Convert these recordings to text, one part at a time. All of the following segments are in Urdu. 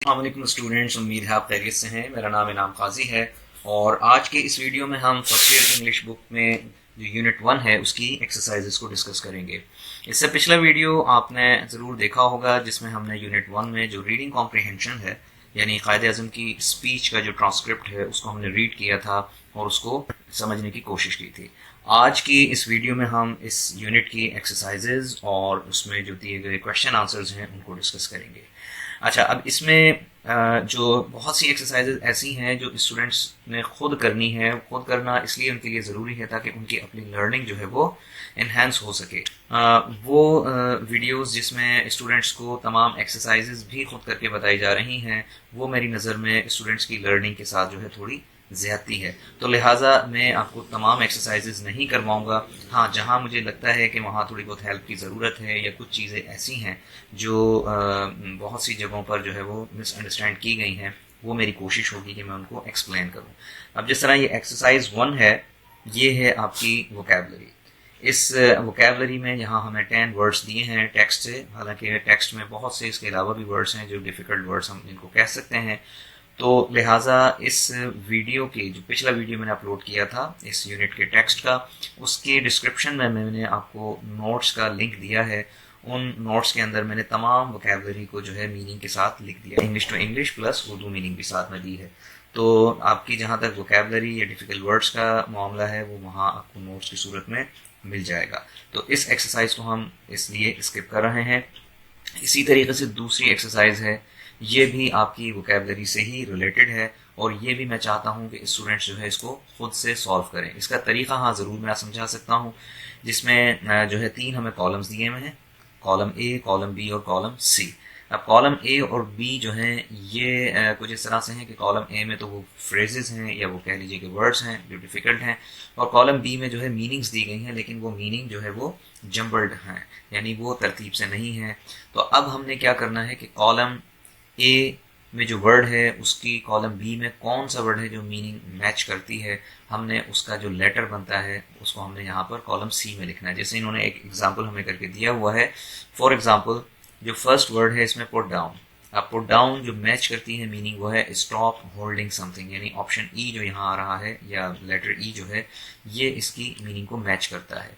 السلام علیکم اسٹوڈینٹس، امید ہے آپ خیریت سے ہیں۔ میرا نام انعام قاضی ہے اور آج کے اس ویڈیو میں ہم فرسٹ ایئر انگلش بک میں جو یونٹ 1 ہے اس کی ایکسرسائزز کو ڈسکس کریں گے۔ اس سے پچھلا ویڈیو آپ نے ضرور دیکھا ہوگا جس میں ہم نے یونٹ 1 میں جو ریڈنگ کمپریہنشن ہے یعنی قائد اعظم کی اسپیچ کا جو ٹرانسکرپٹ ہے اس کو ہم نے ریڈ کیا تھا اور اس کو سمجھنے کی کوشش کی تھی۔ آج کی اس ویڈیو میں ہم اس یونٹ کی ایکسرسائزز اور اس میں جو دیے گئے کویشچن آنسرز ہیں ان کو ڈسکس کریں گے۔ اچھا، اب اس میں جو بہت سی ایکسرسائزز ایسی ہیں جو اسٹوڈنٹس نے خود کرنی ہے۔ خود کرنا اس لیے ان کے لیے ضروری ہے تاکہ ان کی اپنی لرننگ جو ہے وہ انہینس ہو سکے۔ وہ ویڈیوز جس میں اسٹوڈنٹس کو تمام ایکسرسائزز بھی خود کر کے بتائی جا رہی ہیں وہ میری نظر میں اسٹوڈنٹس کی لرننگ کے ساتھ جو ہے تھوڑی زیادتی ہے، تو لہٰذا میں آپ کو تمام ایکسرسائزز نہیں کرواؤں گا۔ ہاں، جہاں مجھے لگتا ہے کہ وہاں تھوڑی بہت ہیلپ کی ضرورت ہے یا کچھ چیزیں ایسی ہیں جو بہت سی جگہوں پر جو ہے وہ مس انڈرسٹینڈ کی گئی ہیں، وہ میری کوشش ہوگی کہ میں ان کو ایکسپلین کروں۔ اب جس طرح یہ ایکسرسائز 1 ہے، یہ ہے آپ کی ووکیبلری۔ اس ووکیبلری میں یہاں ہمیں 10 ورڈز دیے ہیں ٹیکسٹ سے، حالانکہ ٹیکسٹ میں بہت سے اس کے علاوہ بھی ورڈز ہیں جو ڈیفیکلٹ ورڈز ہم ان کو کہہ سکتے ہیں، تو لہٰذا اس ویڈیو کی جو پچھلا ویڈیو میں نے اپلوڈ کیا تھا اس یونٹ کے ٹیکسٹ کا، اس کے ڈسکرپشن میں میں نے آپ کو نوٹس کا لنک دیا ہے۔ ان نوٹس کے اندر میں نے تمام ووکیبلری کو جو ہے میننگ کے ساتھ لکھ دیا، English to English plus Urdu meaning بھی ساتھ میں دی ہے۔ تو آپ کی جہاں تک ووکیبلری یا ڈیفیکلٹ ورڈز کا معاملہ ہے وہ وہاں آپ کو نوٹس کی صورت میں مل جائے گا۔ تو اس ایکسرسائز کو ہم اس لیے اسکپ کر رہے ہیں۔ اسی طریقے سے دوسری ایکسرسائز ہے، یہ بھی آپ کی ووکیبلری سے ہی ریلیٹڈ ہے اور یہ بھی میں چاہتا ہوں کہ اسٹوڈنٹس جو ہے اس کو خود سے سالو کریں۔ اس کا طریقہ ہاں ضرور میں سمجھا سکتا ہوں، جس میں جو ہے 3 ہمیں کالمز دیے ہوئے ہیں، کالم اے، کالم بی اور کالم سی۔ اب کالم اے اور بی جو ہیں یہ کچھ اس طرح سے ہیں کہ کالم اے میں تو وہ فریزز ہیں یا وہ کہہ لیجیے کہ ورڈز ہیں جو ڈیفیکلٹ ہیں، اور کالم بی میں جو ہے میننگز دی گئی ہیں لیکن وہ میننگ جو ہے وہ جمبلڈ ہیں، یعنی وہ ترتیب سے نہیں ہیں۔ تو اب ہم نے کیا کرنا ہے کہ کالم اے میں جو ورڈ ہے اس کی کالم بی میں کون سا ورڈ ہے جو میننگ میچ کرتی ہے، ہم نے اس کا جو لیٹر بنتا ہے اس کو ہم نے یہاں پر کالم سی میں لکھنا ہے۔ جیسے انہوں نے ایک ایگزامپل ہمیں کر کے دیا ہوا ہے، فار ایگزامپل جو فرسٹ ورڈ ہے اس میں پٹ ڈاؤن۔ اب پٹ ڈاؤن جو میچ کرتی ہے میننگ وہ ہے اسٹاپ ہولڈنگ سم تھنگ، یعنی آپشن ای جو یہاں آ رہا ہے یا لیٹر ای جو ہے یہ اس کی میننگ کو میچ کرتا ہے۔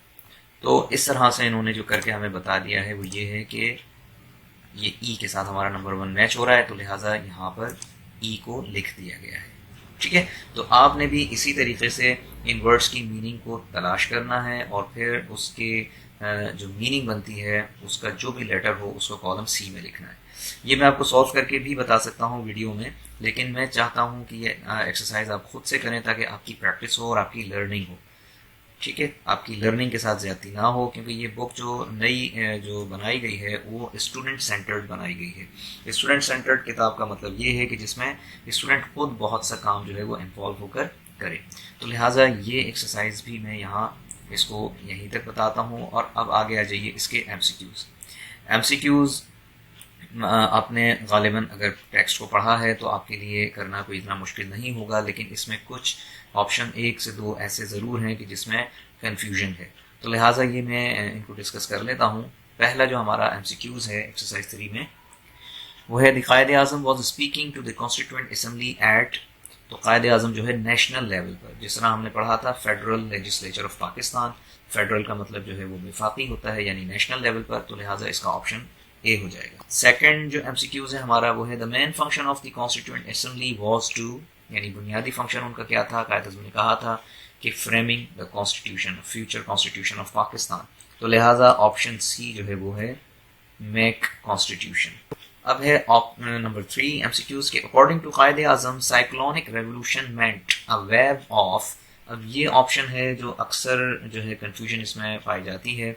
تو اس طرح سے انہوں نے جو کر کے ہمیں بتا دیا ہے وہ یہ ہے کہ یہ ای کے ساتھ ہمارا نمبر 1 میچ ہو رہا ہے، تو لہٰذا یہاں پر ای کو لکھ دیا گیا ہے۔ ٹھیک ہے، تو آپ نے بھی اسی طریقے سے ان ورڈز کی میننگ کو تلاش کرنا ہے اور پھر اس کے جو میننگ بنتی ہے اس کا جو بھی لیٹر ہو اس کو کالم سی میں لکھنا ہے۔ یہ میں آپ کو سالو کر کے بھی بتا سکتا ہوں ویڈیو میں، لیکن میں چاہتا ہوں کہ یہ ایکسرسائز آپ خود سے کریں تاکہ آپ کی پریکٹس ہو اور آپ کی لرننگ ہو۔ ٹھیک ہے، آپ کی لرننگ کے ساتھ زیادتی نہ ہو، کیونکہ یہ بک جو نئی جو بنائی گئی ہے وہ اسٹوڈنٹ سینٹرڈ بنائی گئی ہے۔ اسٹوڈنٹ سینٹرڈ کتاب کا مطلب یہ ہے کہ جس میں اسٹوڈنٹ خود بہت سا کام جو ہے وہ انوالو ہو کر کرے، تو لہٰذا یہ ایکسرسائز بھی میں یہاں اس کو یہیں تک بتاتا ہوں۔ اور اب آگے آ جائیے اس کے M C Qs. M C Qs آپ نے غالباً اگر ٹیکسٹ کو پڑھا ہے تو آپ کے لیے کرنا کوئی اتنا مشکل نہیں ہوگا، لیکن اس میں کچھ آپشن 1 سے 2 ایسے ضرور ہیں کہ جس میں کنفیوژن ہے، تو لہٰذا یہ میں ان کو ڈسکس کر لیتا ہوں۔ پہلا جو ہمارا ایم سی کیوز ہے ایکسرسائز 3 میں وہ ہے the Quaid Azam was speaking to the constituent assembly at, تو قائد اعظم جو ہے نیشنل لیول پر، جس طرح ہم نے پڑھا تھا federal legislature of Pakistan, federal کا مطلب جو ہے وہ وفاقی ہوتا ہے یعنی نیشنل لیول پر، تو لہٰذا اس کا آپشن اے ہو جائے گا۔ سیکنڈ جو ایم سی کیوز ہے ہمارا وہ ہے the main function of the constituent assembly was to, یعنی بنیادی فنکشن ان کا کیا تھا، قائد اعظم نے کہا تھا کہ framing the constitution, future constitution of Pakistan, تو لہٰذا آپشن سی جو ہے وہ ہے میک کانسٹیٹیوشن۔ اب ہے نمبر 3 ایم سی کیوز کے according to Quaid Azam cyclonic revolution meant a wave of, اب یہ آپشن ہے جو اکثر جو ہے کنفیوژن اس میں پائی جاتی ہے،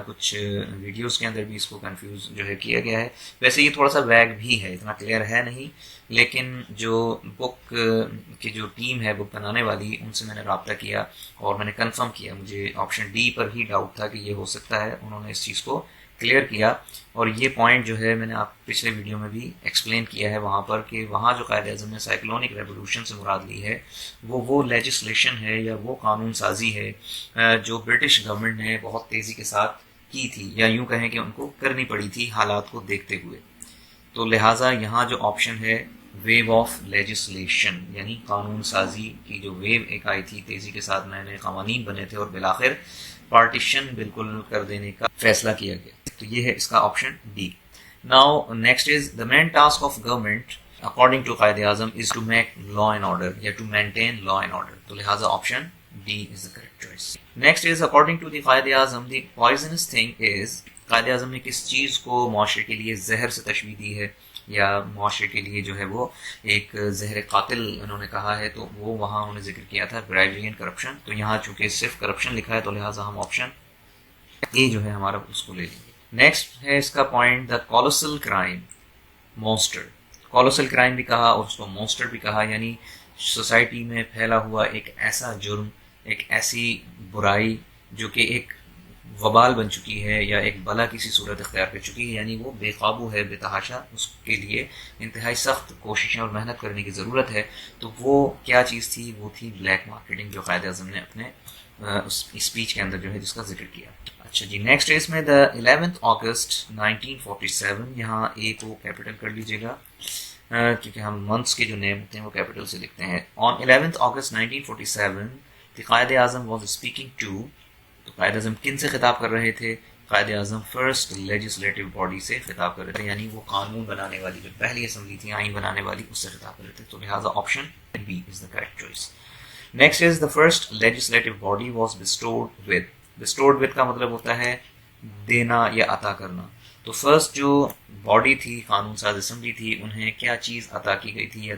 کچھ ویڈیوز کے اندر بھی اس کو کنفیوز جو ہے کیا گیا ہے۔ ویسے یہ تھوڑا سا ویگ بھی ہے، اتنا کلیئر ہے نہیں، لیکن جو بک کی جو ٹیم ہے بک بنانے والی ان سے میں نے رابطہ کیا اور میں نے کنفرم کیا، مجھے آپشن ڈی پر ہی ڈاؤٹ تھا کہ یہ ہو سکتا ہے، انہوں نے اس چیز کو کلیئر کیا، اور یہ پوائنٹ جو ہے میں نے آپ پچھلے ویڈیو میں بھی ایکسپلین کیا ہے وہاں پر کہ وہاں جو قائد اعظم نے سائیکلونک ریولوشن سے مراد لی ہے وہ لیجسلیشن ہے یا وہ قانون سازی ہے جو برٹش گورنمنٹ نے بہت تیزی کے ساتھ کی تھی، یا یوں کہیں کہ ان کو کرنی پڑی تھی حالات کو دیکھتے ہوئے۔ تو لہٰذا یہاں جو آپشن ہے ویو آف لیجسلیشن یعنی قانون سازی کی جو ویو ایک آئی تھی تیزی کے ساتھ نئے نئے قوانین بنے تھے اور بالآخر پارٹیشن بالکل کر دینے کا فیصلہ کیا گیا. تو یہ ہے اس کا option D. Now next is the main task of government according to Quaid Azam is to make law and order یا to maintain law and order. تو لہٰذا option D is the correct choice. Next is according to the Quaid Azam the poisons thing is قائد اعظم نے کس چیز کو معاشرے کے لیے زہر سے تشبیہ دی ہے یا معاشرے کے لیے جو ہے وہ ایک زہر قاتل انہوں نے کہا ہے. تو وہ وہاں انہوں نے ذکر کیا تھا برائبری اینڈ کرپشن. تو یہاں چونکہ صرف کرپشن لکھا ہے تو لہٰذا ہم آپشن اے جو ہے ہمارا اس کو لے لیں گے. نیکسٹ ہے اس کا point the colossal crime monster. Colossal crime بھی کہا اور اس کو مونسٹر بھی کہا یعنی سوسائٹی میں پھیلا ہوا ایک ایسا جرم ایک ایسی برائی جو کہ ایک وبال بن چکی ہے یا ایک بلا کسی صورت اختیار کر چکی ہے یعنی وہ بے قابو ہے بے تحاشا. اس کے لیے انتہائی سخت کوششیں اور محنت کرنے کی ضرورت ہے. تو وہ کیا چیز تھی؟ وہ تھی بلیک مارکیٹنگ جو قائد اعظم نے اپنے اسپیچ کے اندر جو ہے جس کا ذکر کیا. اچھا جی نیکسٹ ہے اس میں دا 11 اگست 1947. یہاں اے کو کیپٹل کر لیجیے گا کیونکہ ہم منتھس کے جو نیم ہوتے ہیں وہ کیپٹل سے لکھتے ہیں. آن 11 اگست 1947 دی Quaid Azam was speaking to. تو قائد اعظم کن سے خطاب کر رہے تھے؟ Quaid Azam first legislative body سے خطاب کر رہے تھے یعنی وہ قانون بنانے والی جو پہلی اسمبلی تھی آئین بنانے والی اس سے خطاب کر رہے تھے. تو لہٰذا option B is the correct choice. Next is the first legislative body was bestowed with. Bestowed with کا مطلب ہوتا ہے دینا یا عطا کرنا. تو فرسٹ جو باڈی تھی قانون ساز اسمبلی تھی انہیں کیا چیز عطا کی گئی تھی یا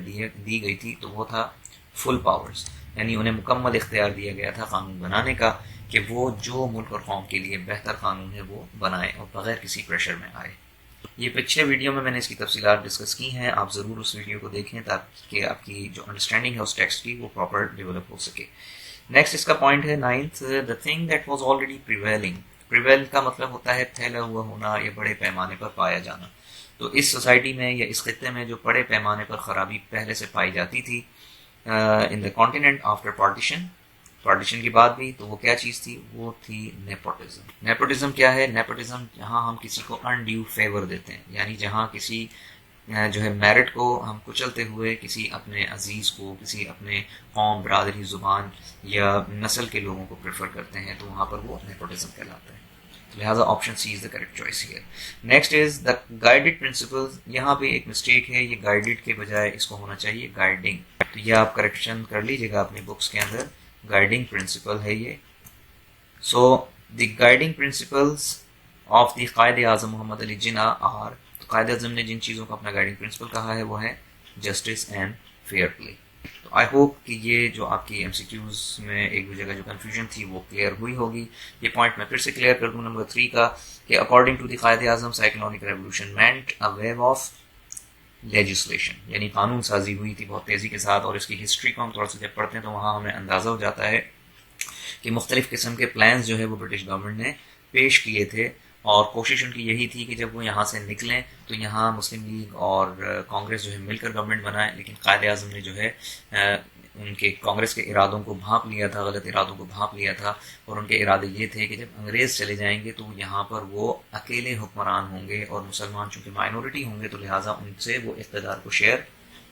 دی گئی تھی؟ تو وہ تھا فل پاورز یعنی انہیں مکمل اختیار دیا گیا تھا قانون بنانے کا کہ وہ جو ملک اور قوم کے لیے بہتر قانون ہے وہ بنائے اور بغیر کسی پریشر میں آئے. یہ پچھلے ویڈیو میں نے اس کی تفصیلات ڈسکس کی ہیں. آپ ضرور اس ویڈیو کو دیکھیں تاکہ آپ کی جو انڈرسٹینڈنگ ہے اس ٹیکسٹ کی وہ پراپر ڈیولپ ہو سکے. نیکسٹ اس کا پوائنٹ ہے 9th the thing that was already prevailing. Prevail کا مطلب ہوتا ہے پھیلا ہوا ہونا یا بڑے پیمانے پر پایا جانا. تو اس سوسائٹی میں یا اس خطے میں جو بڑے پیمانے پر خرابی پہلے سے پائی جاتی تھی ان دا کانٹیننٹ آفٹر پارٹیشن کی بات بھی تو وہ کیا چیز تھی؟ وہ تھی نیپوٹزم. نیپوٹزم کیا ہے؟ نیپوٹزم جہاں ہم کسی کو انڈیو فیور دیتے ہیں یعنی جہاں کسی جو ہے میرٹ کو ہم کچلتے ہوئے کسی اپنے عزیز کو کسی اپنے قوم برادری زبان یا نسل کے لوگوں کو پریفر کرتے ہیں تو وہاں پر وہ نیپوٹزم کہلاتا ہے. لہٰذا option C is the correct choice here. Next is the guided principle. یہاں پہ ایک مسٹیک ہے یہ گائیڈڈ کے بجائے اس کو ہونا چاہیے گائیڈنگ. تو یہ آپ کریکشن کر لیجیے گا اپنے بکس کے اندر. گائیڈنگ پرنسپل ہے یہ. سو دی guiding principles of the Quaid Azam Muhammad Ali Jinnah are. قائد اعظم نے جن چیزوں کو اپنا گائیڈنگ پرنسپل کہا ہے وہ ہے جسٹس اینڈ فیئر پلے. تو آئی ہوپ کہ یہ جو آپ کی ایم سی کیوز میں ایک دو جگہ جو کنفیوژن تھی وہ کلیئر ہوئی ہوگی. یہ پوائنٹ میں پھر سے کلیئر کر دوں نمبر 3 کا کہ according to the Quaid Azam cyclonic revolution meant a wave of legislation یعنی قانون سازی ہوئی تھی بہت تیزی کے ساتھ. اور اس کی ہسٹری کو ہم تھوڑا سا جب پڑھتے ہیں تو وہاں ہمیں اندازہ ہو جاتا ہے کہ مختلف قسم کے پلانز جو ہے وہ برٹش گورنمنٹ نے پیش کیے تھے اور کوشش ان کی یہی تھی کہ جب وہ یہاں سے نکلیں تو یہاں مسلم لیگ اور کانگریس جو ہے مل کر گورنمنٹ بنائے. لیکن قائد اعظم نے جو ہے ان کے کانگریس کے ارادوں کو بھانپ لیا تھا غلط ارادوں کو بھانپ لیا تھا اور ان کے ارادے یہ تھے کہ جب انگریز چلے جائیں گے تو یہاں پر وہ اکیلے حکمران ہوں گے اور مسلمان چونکہ مائنورٹی ہوں گے تو لہٰذا ان سے وہ اقتدار کو شیئر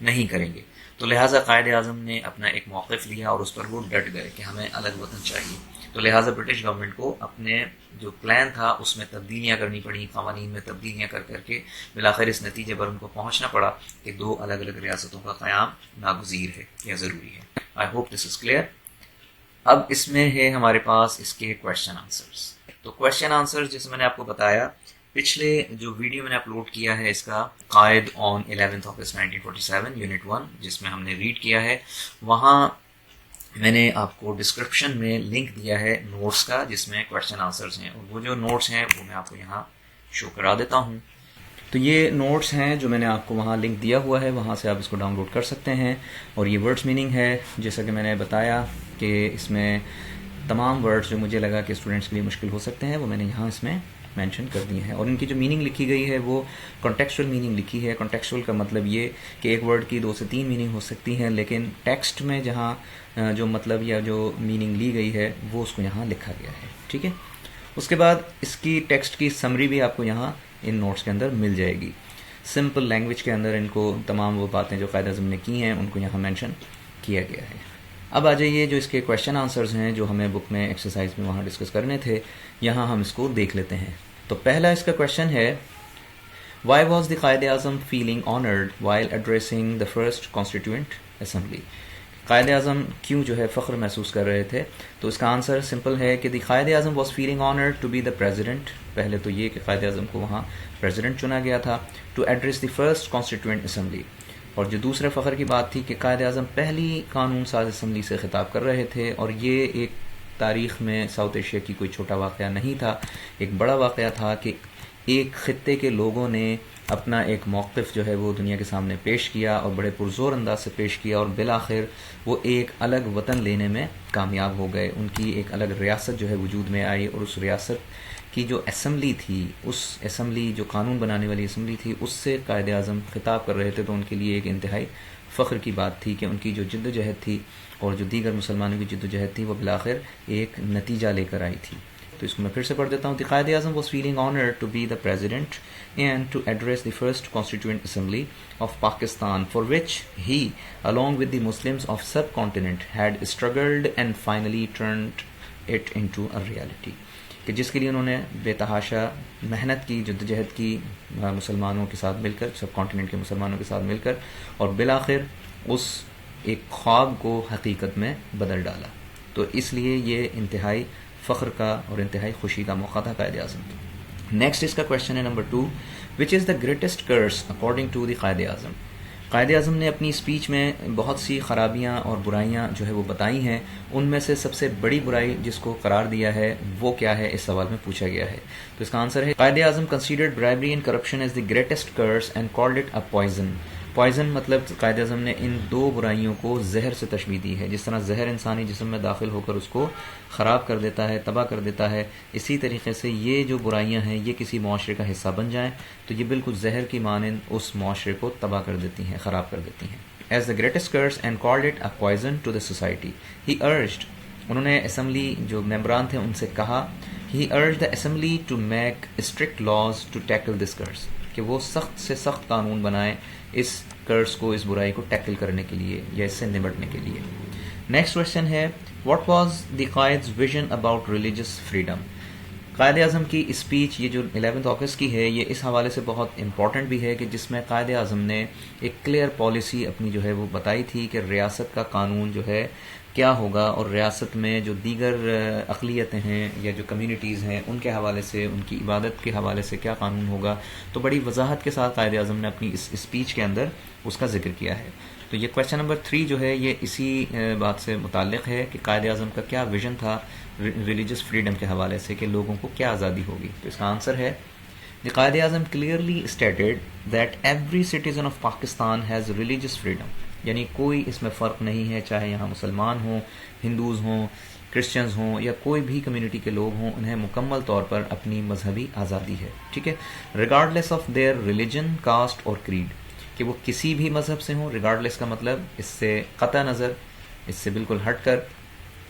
نہیں کریں گے. تو لہٰذا قائد اعظم نے اپنا ایک موقف لیا اور اس پر وہ ڈٹ گئے کہ ہمیں الگ وطن چاہیے. تو لہٰذا برٹش گورنمنٹ کو اپنے جو پلان تھا اس میں تبدیلیاں کرنی پڑی قوانین میں تبدیلیاں کر کر کے بالآخر اس نتیجے پر ان کو پہنچنا پڑا کہ 2 الگ الگ ریاستوں کا قیام ناگزیر ہے یا ضروری ہے. I hope this is clear. اب اس میں ہے ہمارے پاس اس کے کویشچن آنسرز. تو کویشچن آنسرز جیسے میں نے آپ کو بتایا پچھلے جو ویڈیو میں نے اپلوڈ کیا ہے اس کا قائد آن 11 اگست 1947 یونٹ 1 جس میں ہم نے ریڈ کیا ہے وہاں میں نے آپ کو ڈسکرپشن میں لنک دیا ہے نوٹس کا جس میں کویشچن آنسرز ہیں. اور وہ جو نوٹس ہیں وہ میں آپ کو یہاں شو کرا دیتا ہوں. تو یہ نوٹس ہیں جو میں نے آپ کو وہاں لنک دیا ہوا ہے وہاں سے آپ اس کو ڈاؤن لوڈ کر سکتے ہیں. اور یہ ورڈس میننگ ہے جیسا کہ میں نے بتایا کہ اس میں تمام ورڈس جو مجھے لگا کہ اسٹوڈنٹس کے لیے مشکل ہو سکتے ہیں وہ میں نے یہاں اس میں مینشن کر دی ہیں. اور ان کی جو میننگ لکھی گئی ہے وہ کانٹیکسچوئل میننگ لکھی ہے. کانٹیکسچوئل کا مطلب یہ کہ ایک ورڈ کی 2 سے 3 میننگ ہو سکتی ہیں لیکن ٹیکسٹ میں جہاں جو مطلب یا جو میننگ لی گئی ہے وہ اس کو یہاں لکھا گیا ہے. ٹھیک ہے. اس کے بعد اس کی ٹیکسٹ کی سمری بھی آپ کو یہاں ان نوٹس کے اندر مل جائے گی. سمپل لینگویج کے اندر ان کو تمام وہ باتیں جو قائد اعظم نے کی ہیں ان کو یہاں مینشن کیا گیا ہے. اب آ جائیے جو اس کے کویشچن آنسرز ہیں جو ہمیں بک میں ایکسرسائز میں وہاں ڈسکس کرنے تھے، یہاں ہم اس کو دیکھ لیتے ہیں. تو پہلا اس کا کویشچن ہے Y was the Quaid Azam feeling honoured while addressing the first constituent assembly. Quaid Azam کیوں جو ہے فخر محسوس کر رہے تھے؟ تو اس کا آنسر سمپل ہے کہ the Quaid Azam was feeling honoured to be the president. پہلے تو یہ کہ قائد اعظم کو وہاں پریزیڈنٹ چنا گیا تھا. To address the first constituent assembly, اور جو دوسرے فخر کی بات تھی کہ قائد اعظم پہلی قانون ساز اسمبلی سے خطاب کر رہے تھے، اور یہ ایک تاریخ میں ساؤتھ ایشیا کی کوئی چھوٹا واقعہ نہیں تھا، ایک بڑا واقعہ تھا کہ ایک خطے کے لوگوں نے اپنا ایک موقف جو ہے وہ دنیا کے سامنے پیش کیا اور بڑے پرزور انداز سے پیش کیا، اور بالآخر وہ ایک الگ وطن لینے میں کامیاب ہو گئے. ان کی ایک الگ ریاست جو ہے وجود میں آئی، اور اس ریاست کی جو اسمبلی تھی، اس اسمبلی جو قانون بنانے والی اسمبلی تھی، اس سے قائد اعظم خطاب کر رہے تھے. تو ان کے لیے ایک انتہائی فخر کی بات تھی کہ ان کی جو جد و جہد تھی اور جو دیگر مسلمانوں کی جد و جہد تھی وہ بالآخر ایک نتیجہ لے کر آئی تھی. تو اس کو میں پھر سے پڑھ دیتا ہوں. Quaid Azam was feeling honoured to be the president and to address the first constituent assembly of Pakistan for which he along with the Muslims of subcontinent had struggled and finally turned it into a reality. کہ جس کے لیے انہوں نے بے تحاشا محنت کی، جدوجہد کی مسلمانوں کے ساتھ مل کر، سب کانٹیننٹ کے مسلمانوں کے ساتھ مل کر، اور بالآخر اس ایک خواب کو حقیقت میں بدل ڈالا. تو اس لیے یہ انتہائی فخر کا اور انتہائی خوشی کا موقع تھا قائد اعظم. نیکسٹ اس کا کویشچن ہے نمبر 2، which is the greatest curse according to the Quaid Azam. قائد اعظم نے اپنی اسپیچ میں بہت سی خرابیاں اور برائیاں جو ہے وہ بتائی ہیں. ان میں سے سب سے بڑی برائی جس کو قرار دیا ہے وہ کیا ہے، اس سوال میں پوچھا گیا ہے. تو اس کا آنسر ہے Quaid Azam considered bribery and corruption as the greatest curse and called it a poison. Poison مطلب قائد اعظم نے ان دو برائیوں کو زہر سے تشبیہ دی ہے. جس طرح زہر انسانی جسم میں داخل ہو کر اس کو خراب کر دیتا ہے، تباہ کر دیتا ہے، اسی طریقے سے یہ جو برائیاں ہیں یہ کسی معاشرے کا حصہ بن جائیں تو یہ بالکل زہر کی مانند اس معاشرے کو تباہ کر دیتی ہیں، خراب کر دیتی ہیں. As the greatest curse and called it a poison to the society he urged. انہوں نے اسمبلی جو ممبران تھے ان سے کہا، he urged the assembly to make strict laws to tackle this curse, کہ وہ سخت سے سخت قانون بنائیں اس کرس کو، اس برائی کو ٹیکل کرنے کے لیے یا اس سے نمٹنے کے لیے. Next question is what was the Quaid's vision about religious freedom. Quaid Azam کی اسپیچ یہ جو 11 اگست کی ہے یہ اس حوالے سے بہت امپورٹنٹ بھی ہے کہ جس میں قائد اعظم نے ایک کلیئر پالیسی اپنی جو ہے وہ بتائی تھی کہ ریاست کا قانون جو ہے کیا ہوگا، اور ریاست میں جو دیگر اقلیتیں ہیں یا جو کمیونٹیز ہیں ان کے حوالے سے، ان کی عبادت کے حوالے سے کیا قانون ہوگا. تو بڑی وضاحت کے ساتھ قائد اعظم نے اپنی اس اسپیچ کے اندر اس کا ذکر کیا ہے. تو یہ کویشچن نمبر 3 جو ہے یہ اسی بات سے متعلق ہے کہ قائد اعظم کا کیا ویژن تھا ریلیجس فریڈم کے حوالے سے، کہ لوگوں کو کیا آزادی ہوگی. تو اس کا آنسر ہے the Quaid Azam clearly stated that every citizen of Pakistan has religious freedom. یعنی کوئی اس میں فرق نہیں ہے، چاہے یہاں مسلمان ہوں، ہندوز ہوں، کرسچنز ہوں یا کوئی بھی کمیونٹی کے لوگ ہوں، انہیں مکمل طور پر اپنی مذہبی آزادی ہے. ٹھیک ہے، regardless of their religion, caste اور کریڈ، کہ وہ کسی بھی مذہب سے ہوں. ریگارڈلیس کا مطلب اس سے قطع نظر، اس سے بالکل ہٹ کر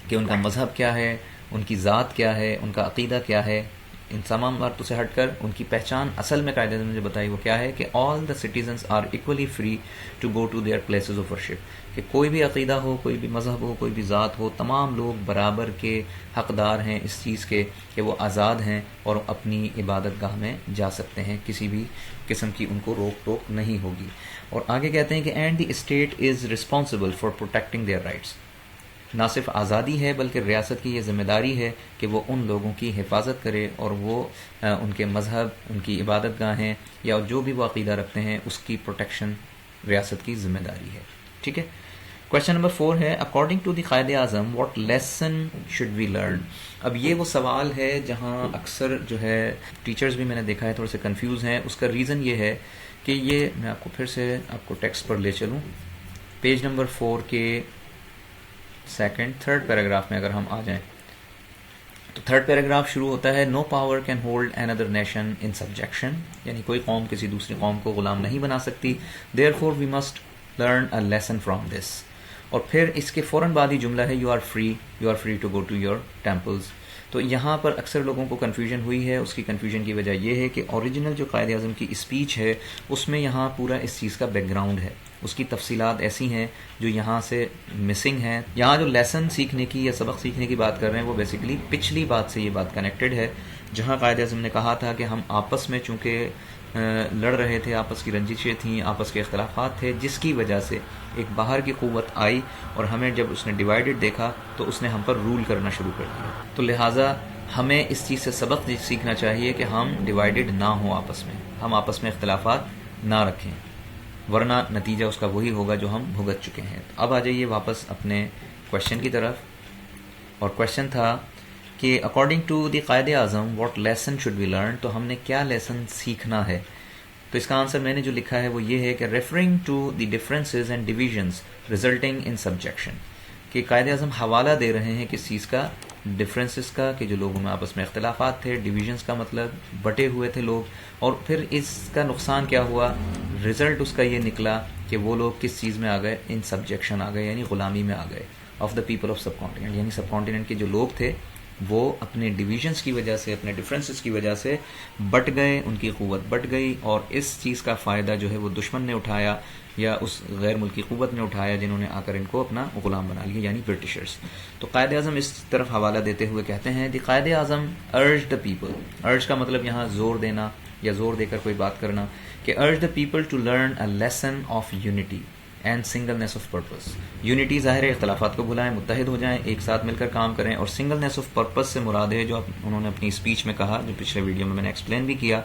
کہ ان کا مذہب کیا ہے، ان کی ذات کیا ہے، ان کا عقیدہ کیا ہے، ان تمام باتوں سے ہٹ کر ان کی پہچان اصل میں قائد اعظم نے جو بتائی وہ کیا ہے کہ all the citizens are equally free to go to their places of worship. کہ کوئی بھی عقیدہ ہو، کوئی بھی مذہب ہو، کوئی بھی ذات ہو، تمام لوگ برابر کے حقدار ہیں اس چیز کے کہ وہ آزاد ہیں اور اپنی عبادت گاہ میں جا سکتے ہیں، کسی بھی قسم کی ان کو روک ٹوک نہیں ہوگی. اور آگے کہتے ہیں کہ and the state is responsible for protecting their rights. نہ صرف آزادی ہے بلکہ ریاست کی یہ ذمہ داری ہے کہ وہ ان لوگوں کی حفاظت کرے اور وہ ان کے مذہب، ان کی عبادت گاہیں یا جو بھی وہ عقیدہ رکھتے ہیں اس کی پروٹیکشن ریاست کی ذمہ داری ہے. ٹھیک ہے. کویشچن نمبر 4 ہے according to the Quaid Azam what lesson should we learn. اب یہ وہ سوال ہے جہاں اکثر جو ہے ٹیچرز بھی میں نے دیکھا ہے تھوڑے سے کنفیوز ہیں. اس کا ریزن یہ ہے کہ یہ میں آپ کو پھر سے آپ کو ٹیکسٹ پر لے چلوں. پیج نمبر 4 کے تھرڈ پیراگراف میں اگر ہم آ جائیں تو تھرڈ پیراگراف شروع ہوتا ہے no power can hold another nation in subjection. یعنی کوئی قوم کسی دوسری قوم کو غلام نہیں بنا سکتی. Therefore we must learn a lesson from this. اور پھر اس کے فوراً بعد ہی جملہ ہے you are free to go to your temples. تو یہاں پر اکثر لوگوں کو کنفیوژن ہوئی ہے. اس کی کنفیوژن کی وجہ یہ ہے کہ اوریجنل جو قائد اعظم کی اسپیچ ہے اس میں یہاں پورا اس چیز کا بیک گراؤنڈ ہے, اس کی تفصیلات ایسی ہیں جو یہاں سے مسنگ ہیں. یہاں جو لیسن سیکھنے کی یا سبق سیکھنے کی بات کر رہے ہیں وہ بیسیکلی پچھلی بات سے یہ بات کنیکٹڈ ہے, جہاں قائد اعظم نے کہا تھا کہ ہم آپس میں چونکہ لڑ رہے تھے, آپس کی رنجشیں تھیں, آپس کے اختلافات تھے, جس کی وجہ سے ایک باہر کی قوت آئی اور ہمیں جب اس نے ڈیوائیڈڈ دیکھا تو اس نے ہم پر رول کرنا شروع کر دیا. تو لہٰذا ہمیں اس چیز سے سبق سیکھنا چاہیے کہ ہم ڈیوائیڈڈ نہ ہوں, آپس میں ہم آپس میں اختلافات نہ رکھیں, ورنہ نتیجہ اس کا وہی ہوگا جو ہم بھگت چکے ہیں. اب آ جائیے واپس اپنے کوشچن کی طرف, اور کوشچن تھا کہ according to the Quaid Azam what lesson should be learn, تو ہم نے کیا لیسن سیکھنا ہے. تو اس کا آنسر میں نے جو لکھا ہے وہ یہ ہے کہ referring to the differences and divisions resulting in subjection, کہ قائد اعظم حوالہ دے رہے ہیں کس چیز کا, ڈفرینسز کا, کہ جو لوگوں میں آپس میں اختلافات تھے, ڈویژنس کا مطلب بٹے ہوئے تھے لوگ, اور پھر اس کا نقصان کیا ہوا, رزلٹ اس کا یہ نکلا کہ وہ لوگ کس چیز میں آ گئے, ان سبجیکشن آ گئے, یعنی غلامی میں آ گئے of the people of sub continent, یعنی سب کانٹیننٹ کے جو لوگ تھے وہ اپنے ڈویژنس کی وجہ سے, اپنے ڈفرینسز کی وجہ سے بٹ گئے, ان کی قوت بٹ گئی, اور اس چیز کا فائدہ جو ہے وہ دشمن نے اٹھایا یا اس غیر ملکی قوت نے اٹھایا جنہوں نے آ کر ان کو اپنا غلام بنا لیا, یعنی برٹشرز. تو قائد اعظم اس طرف حوالہ دیتے ہوئے کہتے ہیں دی قائد اعظم ارج دا پیپل, ارج کا مطلب یہاں زور دینا یا زور دے کر کوئی بات کرنا, کہ urge the people to learn a lesson of unity and singleness of purpose. Unity ظاہر ہے اختلافات کو بھلائیں, متحد ہو جائیں, ایک ساتھ مل کر کام کریں, اور سنگلنیس آف پرپز سے مراد ہے جو انہوں نے اپنی اسپیچ میں کہا, جو پچھلے ویڈیو میں نے ایکسپلین بھی کیا,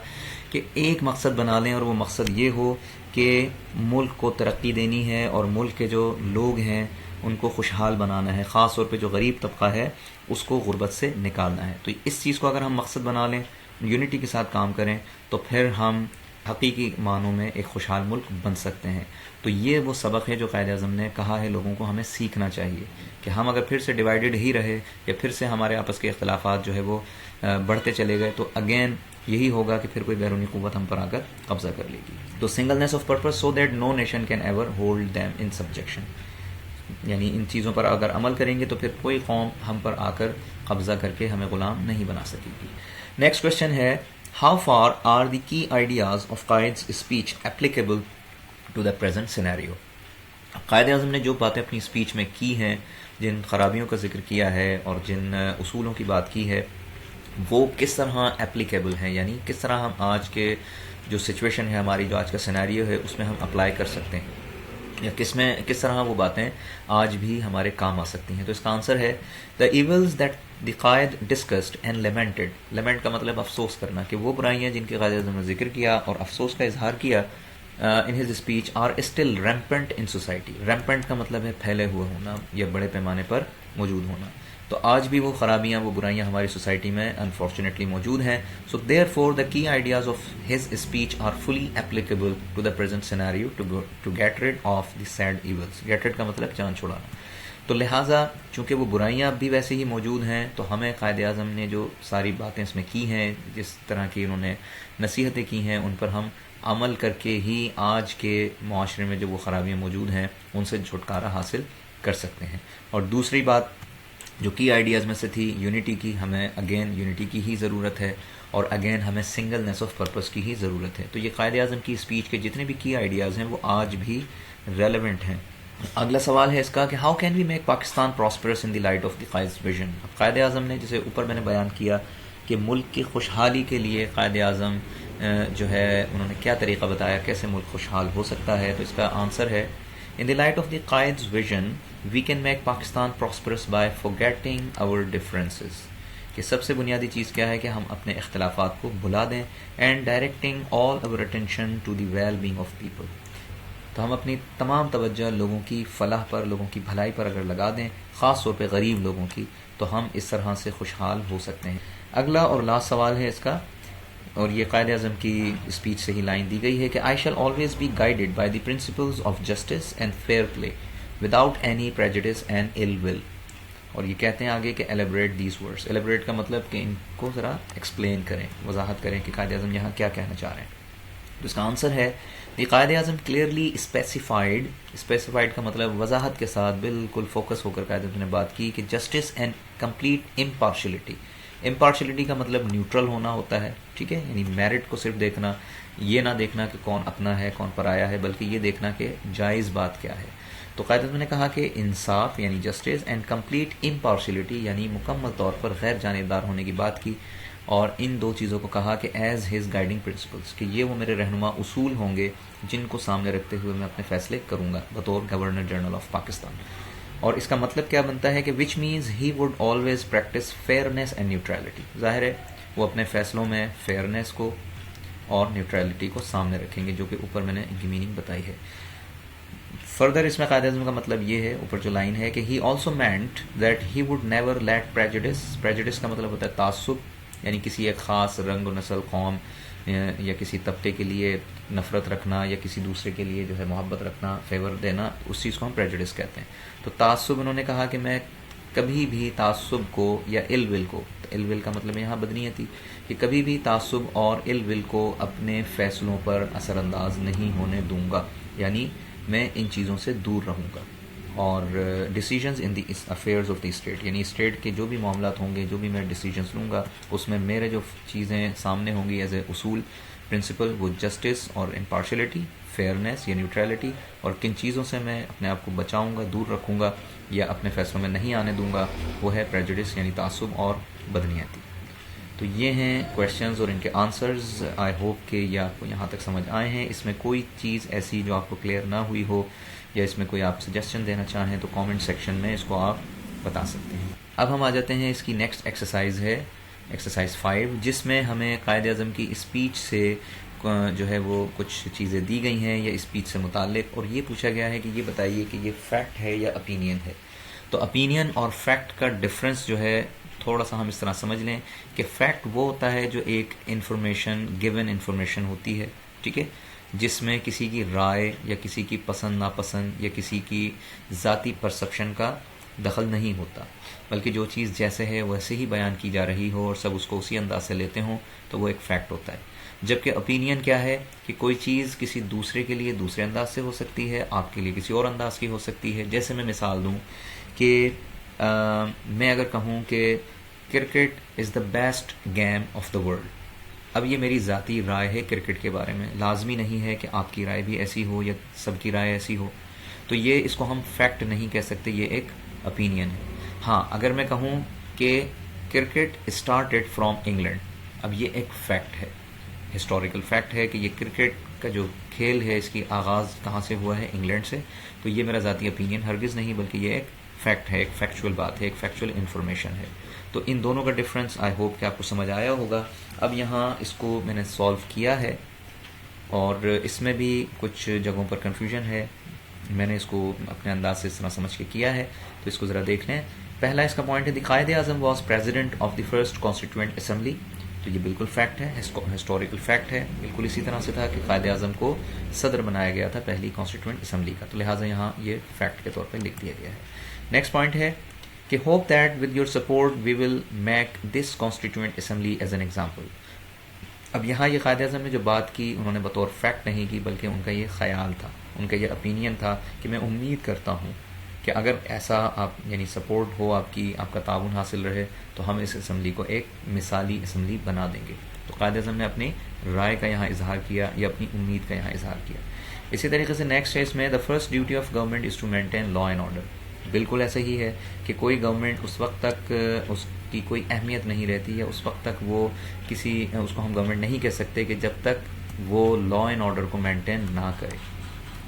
کہ ایک مقصد بنا لیں اور وہ مقصد یہ ہو کہ ملک کو ترقی دینی ہے اور ملک کے جو لوگ ہیں ان کو خوشحال بنانا ہے, خاص طور پہ جو غریب طبقہ ہے اس کو غربت سے نکالنا ہے. تو اس چیز کو اگر ہم مقصد بنا لیں, یونٹی کے ساتھ کام کریں, تو پھر ہم حقیقی معنوں میں ایک خوشحال ملک بن سکتے ہیں. تو یہ وہ سبق ہے جو قائد اعظم نے کہا ہے لوگوں کو ہمیں سیکھنا چاہیے, کہ ہم اگر پھر سے ڈیوائیڈڈ ہی رہے یا پھر سے ہمارے آپس کے اختلافات جو ہے وہ بڑھتے چلے گئے, تو اگین یہی ہوگا کہ پھر کوئی بیرونی قوت ہم پر آ کر قبضہ کر لے گی. تو singleness of purpose so that no nation can ever hold them in subjection, یعنی ان چیزوں پر اگر عمل کریں گے تو پھر کوئی قوم ہم پر آ کر قبضہ کر کے ہمیں غلام نہیں بنا سکے گی. Next question is how far are the key ideas of Quaid's speech applicable to the present scenario. Quaid Azam نے جو باتیں اپنی اسپیچ میں کی ہیں, جن خرابیوں کا ذکر کیا ہے اور جن اصولوں کی بات کی ہے, وہ کس طرح ایپلیکیبل ہیں, یعنی کس طرح ہم آج کے جو سچویشن ہے ہماری, جو آج کا سینیریو ہے, اس میں ہم اپلائی کر سکتے ہیں, یا کس طرح وہ باتیں آج بھی ہمارے کام آ سکتی ہیں. تو اس کا آنسر ہے دا evils that the Quaid discussed and لیمنٹڈ. لیمنٹ کا مطلب افسوس کرنا, کہ وہ برائیاں جن کے قائد اعظم نے ذکر کیا اور افسوس کا اظہار کیا in his speech are still rampant in society. rampant کا مطلب ہے پھیلے ہوئے ہونا یا بڑے پیمانے پر موجود ہونا. تو آج بھی وہ خرابیاں, وہ برائیاں ہماری سوسائٹی میں انفارچونیٹلی موجود ہیں. So therefore the key ideas of his speech are fully applicable to the present scenario to get rid of the sad evils. get rid کا مطلب جان چھڑانا. تو لہٰذا چونکہ وہ برائیاں اب بھی ویسے ہی موجود ہیں, تو ہمیں قائد اعظم نے جو ساری باتیں اس میں کی ہیں, جس طرح کی انہوں نے نصیحتیں کی ہیں, ان پر ہم عمل کر کے ہی آج کے معاشرے میں جو وہ خرابیاں موجود ہیں ان سے چھٹکارا حاصل کر سکتے ہیں. اور دوسری بات جو کی آئیڈیاز میں سے تھی یونٹی کی, ہمیں اگین یونٹی کی ہی ضرورت ہے, اور اگین ہمیں سنگلنیس آف پرپز کی ہی ضرورت ہے. تو یہ قائد اعظم کی اسپیچ کے جتنے بھی کی آئیڈیاز ہیں وہ آج بھی ریلیونٹ ہیں. اگلا سوال ہے اس کا کہ how can we make Pakistan prosperous in the light of the Quaid's vision. اب قائد اعظم نے, جسے اوپر میں نے بیان کیا کہ ملک کی خوشحالی کے لیے قائد اعظم جو ہے انہوں نے کیا طریقہ بتایا کیسے ملک خوشحال ہو سکتا ہے. تو اس کا آنسر ہے in the light of the Quaid's vision we can make Pakistan prosperous by forgetting our differences. کہ سب سے بنیادی چیز کیا ہے کہ ہم اپنے اختلافات کو بھلا دیں, and directing all our attention to the well-being of people. تو ہم اپنی تمام توجہ لوگوں کی فلاح پر, لوگوں کی بھلائی پر اگر لگا دیں, خاص طور پہ غریب لوگوں کی, تو ہم اس طرح سے خوشحال ہو سکتے ہیں. اگلا اور لاسٹ سوال ہے اس کا, اور یہ قائد اعظم کی اسپیچ سے ہی لائن دی گئی ہے کہ I shall always be guided by the principles of justice and fair play without any prejudice and ill will. اور یہ کہتے ہیں آگے کہ elaborate these words. elaborate کا مطلب کہ ان کو ذرا ایکسپلین کریں, وضاحت کریں کہ قائد اعظم یہاں کیا کہنا چاہ رہے ہیں. تو اس کا آنسر ہے the Quaid Azam clearly specified کا مطلب وضاحت کے ساتھ بالکل فوکس ہو کر قائد اعظم نے بات کی کہ جسٹس اینڈ کمپلیٹ امپارشلٹی, امپارشلٹی کا مطلب نیوٹرل ہونا ہوتا ہے، ٹھیک ہے، یعنی میرٹ کو صرف دیکھنا، یہ نہ دیکھنا کہ کون اپنا ہے کون پرایا ہے، بلکہ یہ دیکھنا کہ جائز بات کیا ہے۔ تو قائد اعظم نے کہا کہ انصاف یعنی جسٹس اینڈ کمپلیٹ امپارشلٹی یعنی مکمل طور پر غیر جانبدار ہونے کی بات کی، اور ان دو چیزوں کو کہا کہ ایز ہز گائیڈنگ پرنسپلس، کہ یہ وہ میرے رہنما اصول ہوں گے جن کو سامنے رکھتے ہوئے میں اپنے فیصلے کروں گا بطور گورنر جنرل آف پاکستان۔ اور اس کا مطلب کیا بنتا ہے کہ which means he would always practise fairness and neutrality, ظاہر ہے وہ اپنے فیصلوں میں فیئرنیس کو اور نیوٹرلٹی کو سامنے رکھیں گے، جو کہ اوپر میں نے ان کی میننگ بتائی ہے۔ فردر اس میں قائد اعظم کا مطلب یہ ہے، اوپر جو لائن ہے، کہ he also meant that he would never let prejudice کا مطلب ہوتا ہے تعصب، یعنی کسی ایک خاص رنگ و نسل، قوم یا کسی طبقے کے لیے نفرت رکھنا یا کسی دوسرے کے لیے جو ہے محبت رکھنا، فیور دینا، اس چیز کو ہم پریجوڈس کہتے ہیں۔ تو تعصب انہوں نے کہا کہ میں کبھی بھی تعصب کو یا ال ول کو، ال ول کا مطلب یہاں بدنیتی، کہ کبھی بھی تعصب اور ال ول کو اپنے فیصلوں پر اثر انداز نہیں ہونے دوں گا، یعنی میں ان چیزوں سے دور رہوں گا۔ اور decisions in the affairs of the state, یعنی اسٹیٹ کے جو بھی معاملات ہوں گے، جو بھی میں ڈیسیجنز لوں گا، اس میں میرے جو چیزیں سامنے ہوں گی ایز اے اصول پرنسپل، وہ جسٹس اور امپارشلٹی، فیئرنیس یا نیوٹرلٹی، اور کن چیزوں سے میں اپنے آپ کو بچاؤں گا، دور رکھوں گا یا اپنے فیصلوں میں نہیں آنے دوں گا، وہ ہے پریجوڈس یعنی تعصب اور بدنیتی۔ تو یہ ہیں کویشچنز اور ان کے آنسرز۔ آئی ہوپ کہ یہ آپ کو یہاں تک سمجھ آئے ہیں۔ اس میں کوئی چیز ایسی جو آپ کو کلیئر نہ ہوئی ہو یا اس میں کوئی آپ سجیشن دینا چاہیں تو کامنٹ سیکشن میں اس کو آپ بتا سکتے ہیں۔ اب ہم آ جاتے ہیں، اس کی نیکسٹ ایکسرسائز ہے ایکسرسائز 5، جس میں ہمیں قائد اعظم کی اسپیچ سے جو ہے وہ کچھ چیزیں دی گئی ہیں یا اسپیچ سے متعلق، اور یہ پوچھا گیا ہے کہ یہ بتائیے کہ یہ فیکٹ ہے یا اپینین ہے۔ تو اپینین اور فیکٹ کا ڈفرنس جو ہے تھوڑا سا ہم اس طرح سمجھ لیں کہ فیکٹ وہ ہوتا ہے جو ایک انفارمیشن، گیون انفارمیشن ہوتی ہے، ٹھیک ہے، جس میں کسی کی رائے یا کسی کی پسند ناپسند یا کسی کی ذاتی پرسپشن کا دخل نہیں ہوتا، بلکہ جو چیز جیسے ہے ویسے ہی بیان کی جا رہی ہو اور سب اس کو اسی انداز سے لیتے ہوں، تو وہ ایک فیکٹ ہوتا ہے۔ جبکہ اپینین کیا ہے کہ کوئی چیز کسی دوسرے کے لیے دوسرے انداز سے ہو سکتی ہے، آپ کے لیے کسی اور انداز کی ہو سکتی ہے۔ جیسے میں مثال دوں کہ میں اگر کہوں کہ cricket is the best game of the world, اب یہ میری ذاتی رائے ہے کرکٹ کے بارے میں، لازمی نہیں ہے کہ آپ کی رائے بھی ایسی ہو یا سب کی رائے ایسی ہو، تو یہ اس کو ہم فیکٹ نہیں کہہ سکتے، یہ ایک اپینین ہے۔ ہاں اگر میں کہوں کہ کرکٹ اسٹارٹیڈ فرام انگلینڈ، اب یہ ایک فیکٹ ہے، ہسٹوریکل فیکٹ ہے کہ یہ کرکٹ کا جو کھیل ہے اس کی آغاز کہاں سے ہوا ہے، انگلینڈ سے، تو یہ میرا ذاتی اپینین ہرگز نہیں، بلکہ یہ ایک فیکٹ ہے، ایک فیکچول بات ہے، ایک فیکچول انفارمیشن ہے۔ تو ان دونوں کا ڈفرنس آئی ہوپ کہ آپ کو سمجھ آیا ہوگا۔ اب یہاں اس کو میں نے سالو کیا ہے اور اس میں بھی کچھ جگہوں پر کنفیوژن ہے، میں نے اس کو اپنے انداز سے اس طرح سمجھ کے کیا ہے، تو اس کو ذرا دیکھ لیں۔ پہلا اس کا پوائنٹ ہے، the Quaid Azam was president of the first constituent assembly, تو یہ بالکل فیکٹ ہے، ہسٹوریکل فیکٹ ہے، بالکل اسی طرح سے تھا کہ قائد اعظم کو صدر بنایا گیا تھا پہلی کانسٹیٹیوئنٹ اسمبلی کا، تو لہٰذا یہاں یہ فیکٹ کے طور پہ لکھ دیا گیا ہے۔ نیکسٹ پوائنٹ ہے کہ hope that with your support we will make this constituent assembly as an example. اب یہاں یہ قائد اعظم نے جو بات کی انہوں نے بطور فیکٹ نہیں کی، بلکہ ان کا یہ خیال تھا، ان کا یہ اپینین تھا کہ میں امید کرتا ہوں کہ اگر ایسا آپ یعنی سپورٹ ہو، آپ کا تعاون حاصل رہے، تو ہم اس اسمبلی کو ایک مثالی اسمبلی بنا دیں گے۔ تو قائد اعظم نے اپنی رائے کا یہاں اظہار کیا یا اپنی امید کا یہاں اظہار کیا۔ اسی طریقے سے نیکسٹ ہے اس میں، the first duty of government is to maintain law and order, بالکل ایسا ہی ہے کہ کوئی گورنمنٹ اس وقت تک اس کی کوئی اہمیت نہیں رہتی ہے، اس وقت تک وہ اس کو ہم گورنمنٹ نہیں کہہ سکتے کہ جب تک وہ لا اینڈ آرڈر کو مینٹین نہ کرے،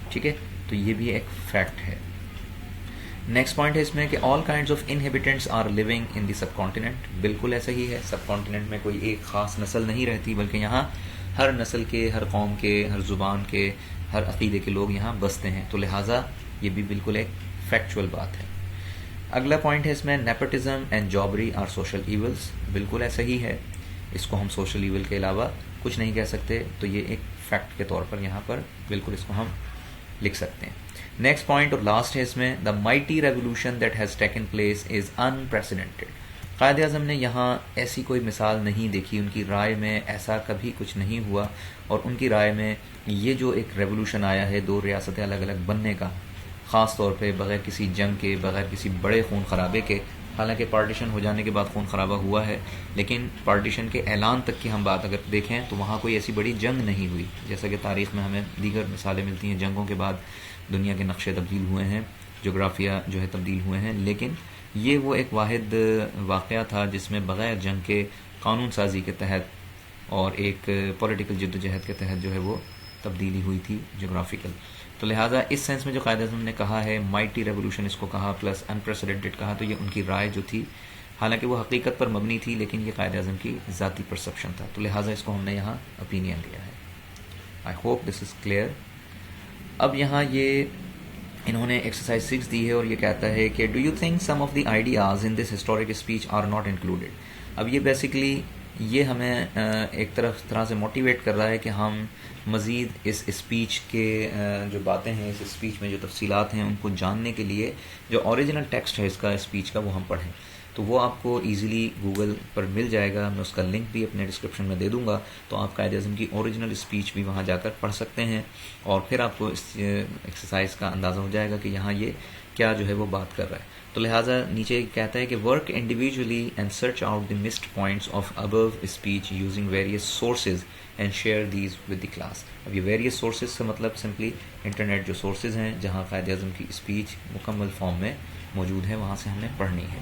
ٹھیک ہے، تو یہ بھی ایک فیکٹ ہے۔ نیکسٹ پوائنٹ ہے اس میں کہ all kinds of inhabitants are living in the subcontinent, بالکل ایسا ہی ہے، سب کانٹیننٹ میں کوئی ایک خاص نسل نہیں رہتی، بلکہ یہاں ہر نسل کے، ہر قوم کے، ہر زبان کے، ہر عقیدے کے لوگ یہاں بستے ہیں، تو لہٰذا یہ بھی بالکل ایک فیکچول بات ہے۔ اگلا پوائنٹ ہے اس میں، nepotism and jobbery are social evils, بالکل ایسا ہی ہے، اس کو ہم سوشل ایول کے علاوہ کچھ نہیں کہہ سکتے، تو یہ ایک فیکٹ کے طور پر یہاں پر بالکل اس کو ہم لکھ سکتے ہیں۔ نیکسٹ پوائنٹ اور لاسٹ ہے اس میں، the mighty revolution that has taken place is unprecedented, Quaid Azam نے یہاں ایسی کوئی مثال نہیں دیکھی، ان کی رائے میں ایسا کبھی کچھ نہیں ہوا، اور ان کی رائے میں یہ جو ایک ریولیوشن آیا ہے دو ریاستیں الگ الگ بننے کا، خاص طور پہ بغیر کسی جنگ کے، بغیر کسی بڑے خون خرابے کے، حالانکہ پارٹیشن ہو جانے کے بعد خون خرابہ ہوا ہے، لیکن پارٹیشن کے اعلان تک کی ہم بات اگر دیکھیں تو وہاں کوئی ایسی بڑی جنگ نہیں ہوئی، جیسا کہ تاریخ میں ہمیں دیگر مثالیں ملتی ہیں، جنگوں کے بعد دنیا کے نقشے تبدیل ہوئے ہیں، جغرافیہ جو ہے تبدیل ہوئے ہیں، لیکن یہ وہ ایک واحد واقعہ تھا جس میں بغیر جنگ کے قانون سازی کے تحت اور ایک پولیٹیکل جد و جہد کے تحت جو ہے وہ تبدیلی ہوئی تھی جغرافیکل. تو لہٰذا اس سینس میں جو قائد اعظم نے کہا ہے مائٹی ریولوشن اس کو کہا پلس انپریسیڈنٹڈ کہا، تو یہ ان کی رائے جو تھی، حالانکہ وہ حقیقت پر مبنی تھی لیکن یہ قائد اعظم کی ذاتی پرسپشن تھا، تو لہٰذا اس کو ہم نے یہاں اوپینین دیا ہے. I hope this is clear. اب یہاں یہ انہوں نے ایکسرسائز 6 دی ہے اور یہ کہتا ہے کہ do you think some of the ideas in this historic speech are not included. اب یہ بیسیکلی یہ ہمیں ایک طرح سے موٹیویٹ کر رہا ہے کہ ہم مزید اس اسپیچ کے جو باتیں ہیں، اس اسپیچ میں جو تفصیلات ہیں ان کو جاننے کے لیے جو اوریجنل ٹیکسٹ ہے اس کا اسپیچ کا وہ ہم پڑھیں. تو وہ آپ کو ایزیلی گوگل پر مل جائے گا، میں اس کا لنک بھی اپنے ڈسکرپشن میں دے دوں گا، تو آپ قائد اعظم کی اوریجنل اسپیچ بھی وہاں جا کر پڑھ سکتے ہیں اور پھر آپ کو اس ایکسرسائز کا اندازہ ہو جائے گا کہ یہاں یہ کیا جو ہے وہ بات کر رہا ہے. تو لہٰذا نیچے کہتا ہے کہ work individually and search out the missed points of above speech using various sources and share these with the class. اب یہ ویریس سورسز سے مطلب سمپلی انٹرنیٹ جو سورسز ہیں جہاں قائد اعظم کی اسپیچ مکمل فارم میں موجود ہے وہاں سے ہم نے پڑھنی ہے.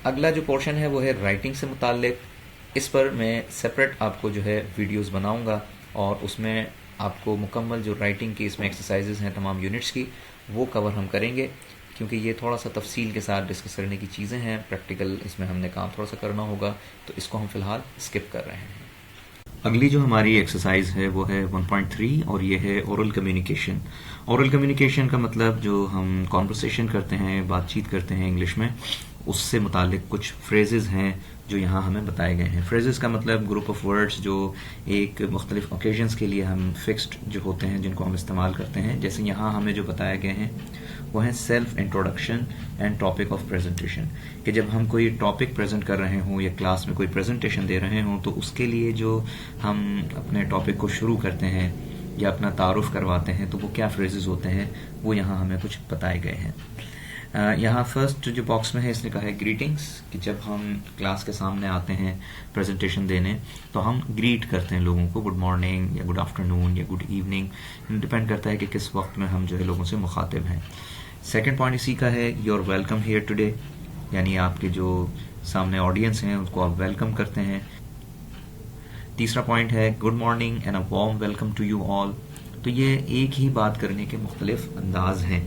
اگلا جو پورشن ہے وہ ہے رائٹنگ سے متعلق. اس پر میں سپریٹ آپ کو جو ہے ویڈیوز بناؤں گا اور اس میں آپ کو مکمل جو رائٹنگ کی اس میں ایکسرسائزز ہیں تمام یونٹس کی وہ کور ہم کریں گے، کیونکہ یہ تھوڑا سا تفصیل کے ساتھ ڈسکس کرنے کی چیزیں ہیں، پریکٹیکل اس میں ہم نے کام تھوڑا سا کرنا ہوگا، تو اس کو ہم فی الحال اسکپ کر رہے ہیں. اگلی جو ہماری ایکسرسائز ہے وہ ہے 1.3 اور یہ ہے اورل کمیونیکیشن. اورل کمیونیکیشن کا مطلب جو ہم کانورسیشن کرتے ہیں، بات چیت کرتے ہیں انگلش میں، اس سے متعلق کچھ فریزز ہیں جو یہاں ہمیں بتائے گئے ہیں. فریزز کا مطلب گروپ آف ورڈز جو ایک مختلف اوکیزنس کے لیے ہم فکسڈ جو ہوتے ہیں جن کو ہم استعمال کرتے ہیں. جیسے یہاں ہمیں جو بتائے گئے ہیں وہ ہیں self introduction and topic of presentation, کہ جب ہم کوئی ٹاپک پریزنٹ کر رہے ہوں یا کلاس میں کوئی پریزنٹیشن دے رہے ہوں تو اس کے لیے جو ہم اپنے ٹاپک کو شروع کرتے ہیں یا اپنا تعارف کرواتے ہیں تو وہ کیا فریزز ہوتے ہیں وہ یہاں ہمیں کچھ بتائے گئے ہیں. یہاں فرسٹ جو باکس میں ہے اس نے کہا ہے گریٹنگس، کہ جب ہم کلاس کے سامنے آتے ہیں پریزنٹیشن دینے تو ہم گریٹ کرتے ہیں لوگوں کو، گڈ مارننگ یا گڈ آفٹرنون یا گڈ ایوننگ، ڈپینڈ کرتا ہے کہ کس وقت میں ہم جو ہے لوگوں سے مخاطب ہیں. سیکنڈ پوائنٹ اسی کا ہے you are welcome here today, یعنی آپ کے جو سامنے آڈینس ہیں ان کو آپ ویلکم کرتے ہیں. تیسرا پوائنٹ ہے good morning and a warm welcome to you all. تو یہ ایک ہی بات کرنے کے مختلف انداز ہیں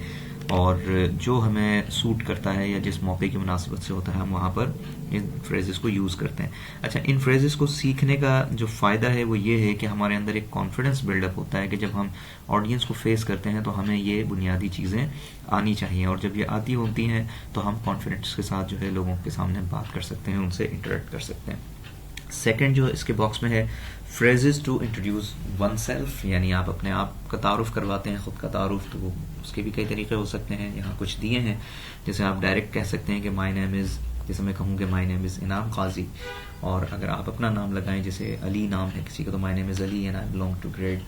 اور جو ہمیں سوٹ کرتا ہے یا جس موقع کی مناسبت سے ہوتا ہے ہم وہاں پر ان فریزز کو یوز کرتے ہیں. اچھا، ان فریزز کو سیکھنے کا جو فائدہ ہے وہ یہ ہے کہ ہمارے اندر ایک کانفیڈنس بلڈ اپ ہوتا ہے کہ جب ہم آڈینس کو فیس کرتے ہیں تو ہمیں یہ بنیادی چیزیں آنی چاہیے، اور جب یہ آتی ہوتی ہیں تو ہم کانفیڈنس کے ساتھ جو ہے لوگوں کے سامنے بات کر سکتے ہیں، ان سے انٹریکٹ کر سکتے ہیں. سیکنڈ جو اس کے باکس میں ہے phrases to introduce oneself, یعنی آپ اپنے آپ کا تعارف کرواتے ہیں، خود کا تعارف. تو اس کے بھی کئی طریقے ہو سکتے ہیں، یہاں کچھ دیے ہیں. جیسے آپ ڈائریکٹ کہہ سکتے ہیں کہ مائی نیم از، جیسے میں کہوں کہ مائی نیم از انعام قاضی، اور اگر آپ اپنا نام لگائیں جیسے علی نام ہے کسی کا تو my name is Ali and I belong to grade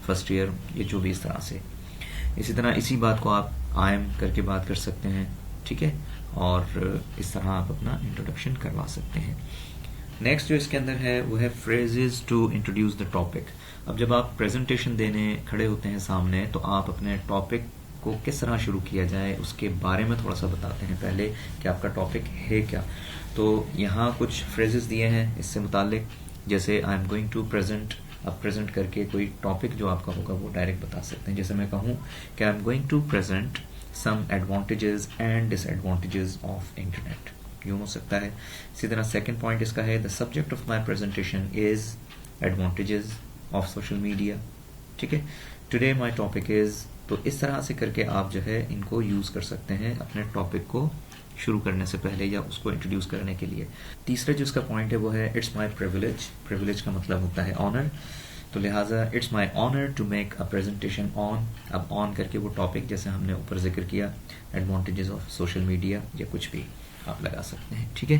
first year, یہ جو بھی اس طرح سے. اسی طرح اسی بات کو آپ آئی ایم کر کے بات کر سکتے ہیں، ٹھیک ہے، اور اس طرح آپ اپنا انٹروڈکشن کروا سکتے ہیں. نیکسٹ جو اس کے اندر ہے وہ ہے phrases to introduce the topic. اب جب آپ پریزنٹیشن دینے کھڑے ہوتے ہیں سامنے تو آپ اپنے ٹاپک کو کس طرح شروع کیا جائے اس کے بارے میں تھوڑا سا بتاتے ہیں پہلے کہ آپ کا ٹاپک ہے کیا. تو یہاں کچھ فریزز دیے ہیں اس سے متعلق، جیسے I am going to present, آپ پریزنٹ کر کے کوئی ٹاپک جو آپ کا ہوگا وہ ڈائریکٹ بتا سکتے ہیں. جیسے میں کہوں کہ I am going to present some advantages and disadvantages of internet, یوں ہو سکتا ہے. اسی طرح سیکنڈ پوائنٹ اس کا ہے the subject of my presentation is advantages of social media, ٹھیک ہے. ٹوڈے مائی ٹاپک از، تو اس طرح سے کر کے آپ جو ہے ان کو یوز کر سکتے ہیں اپنے ٹاپک کو شروع کرنے سے پہلے یا اس کو انٹروڈیوس کرنے کے لیے. تیسرا جو اس کا پوائنٹ ہے وہ ہے اٹس مائی پریویلیج. پریویلیج کا مطلب ہوتا ہے آنر، تو لہٰذا it's my honour to make a presentation on. اب آن کر کے وہ ٹاپک جیسے ہم نے اوپر ذکر کیا ایڈوانٹیجز آف سوشل میڈیا یا کچھ بھی آپ لگا سکتے ہیں، ٹھیک ہے.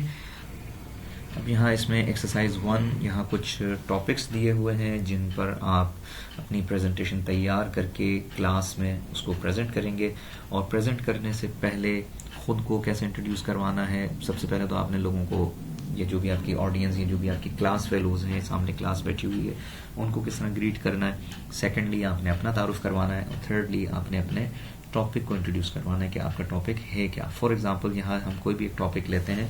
اب یہاں اس میں ایکسرسائز 1 یہاں کچھ ٹاپکس دیے ہوئے ہیں جن پر آپ اپنی پریزنٹیشن تیار کر کے کلاس میں اس کو پریزنٹ کریں گے. اور پریزنٹ کرنے سے پہلے خود کو کیسے انٹروڈیوس کروانا ہے. سب سے پہلے تو آپ نے لوگوں کو، یہ جو بھی آپ کی آڈینس یا جو بھی آپ کی کلاس فیلوز ہیں، سامنے کلاس بیٹھی ہوئی ہے، ان کو کس طرح گریٹ کرنا ہے. سیکنڈلی آپ نے اپنا تعارف کروانا ہے. اور تھرڈلی آپ نے اپنے ٹاپک کو انٹروڈیوس کروانا ہے کہ آپ کا ٹاپک ہے کیا. فار ایگزامپل یہاں ہم کوئی بھی ایک ٹاپک لیتے ہیں،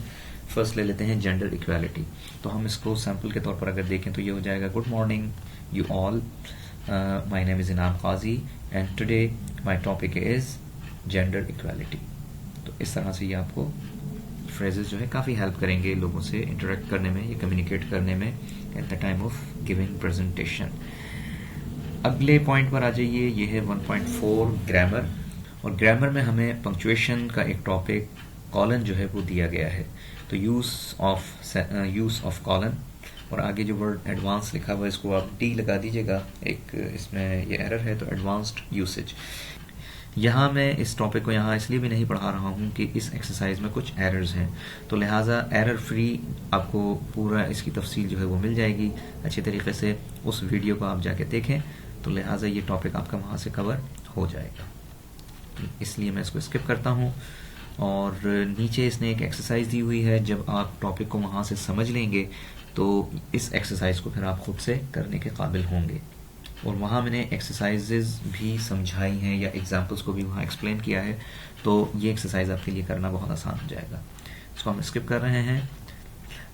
فرسٹ لے لیتے ہیں جینڈر ایکویلٹی. تو ہم اس کو سیمپل کے طور پر اگر دیکھیں تو یہ ہو جائے گا: good morning you all, my name از انعام قاضی and today my topic is gender equality. تو اس طرح سے یہ آپ کو فریزز جو ہے کافی ہیلپ کریں گے لوگوں سے انٹریکٹ کرنے میں یا کمیونیکیٹ کرنے میں at the time of giving presentation. اگلے پوائنٹ پر آ جائیے. یہ ہے 1.4 گرامر. اور گرامر میں ہمیں پنکچویشن کا ایک ٹاپک کالن جو ہے وہ دیا گیا ہے. تو یوز آف کالن، اور آگے جو ورڈ ایڈوانس لکھا ہوا ہے اس کو آپ ڈی لگا دیجیے گا. ایک اس میں یہ ایرر ہے تو ایڈوانسڈ یوسیج. یہاں میں اس ٹاپک کو یہاں اس لیے بھی نہیں پڑھا رہا ہوں کہ اس ایکسرسائز میں کچھ ایررز ہیں، تو لہٰذا ایرر فری آپ کو پورا اس کی تفصیل جو ہے وہ مل جائے گی اچھی طریقے سے. اس ویڈیو کو آپ جا کے دیکھیں تو لہٰذا یہ ٹاپک آپ کا وہاں سے کور ہو جائے گا. اس لیے میں اس کو اسکپ کرتا ہوں. اور نیچے اس نے ایک ایکسرسائز دی ہوئی ہے. جب آپ ٹاپک کو وہاں سے سمجھ لیں گے تو اس ایکسرسائز کو پھر آپ خود سے کرنے کے قابل ہوں گے. اور وہاں میں نے ایکسرسائزز بھی سمجھائی ہیں یا ایگزامپلس کو بھی وہاں ایکسپلین کیا ہے، تو یہ ایکسرسائز آپ کے لیے کرنا بہت آسان ہو جائے گا. اس کو ہم اسکپ کر رہے ہیں.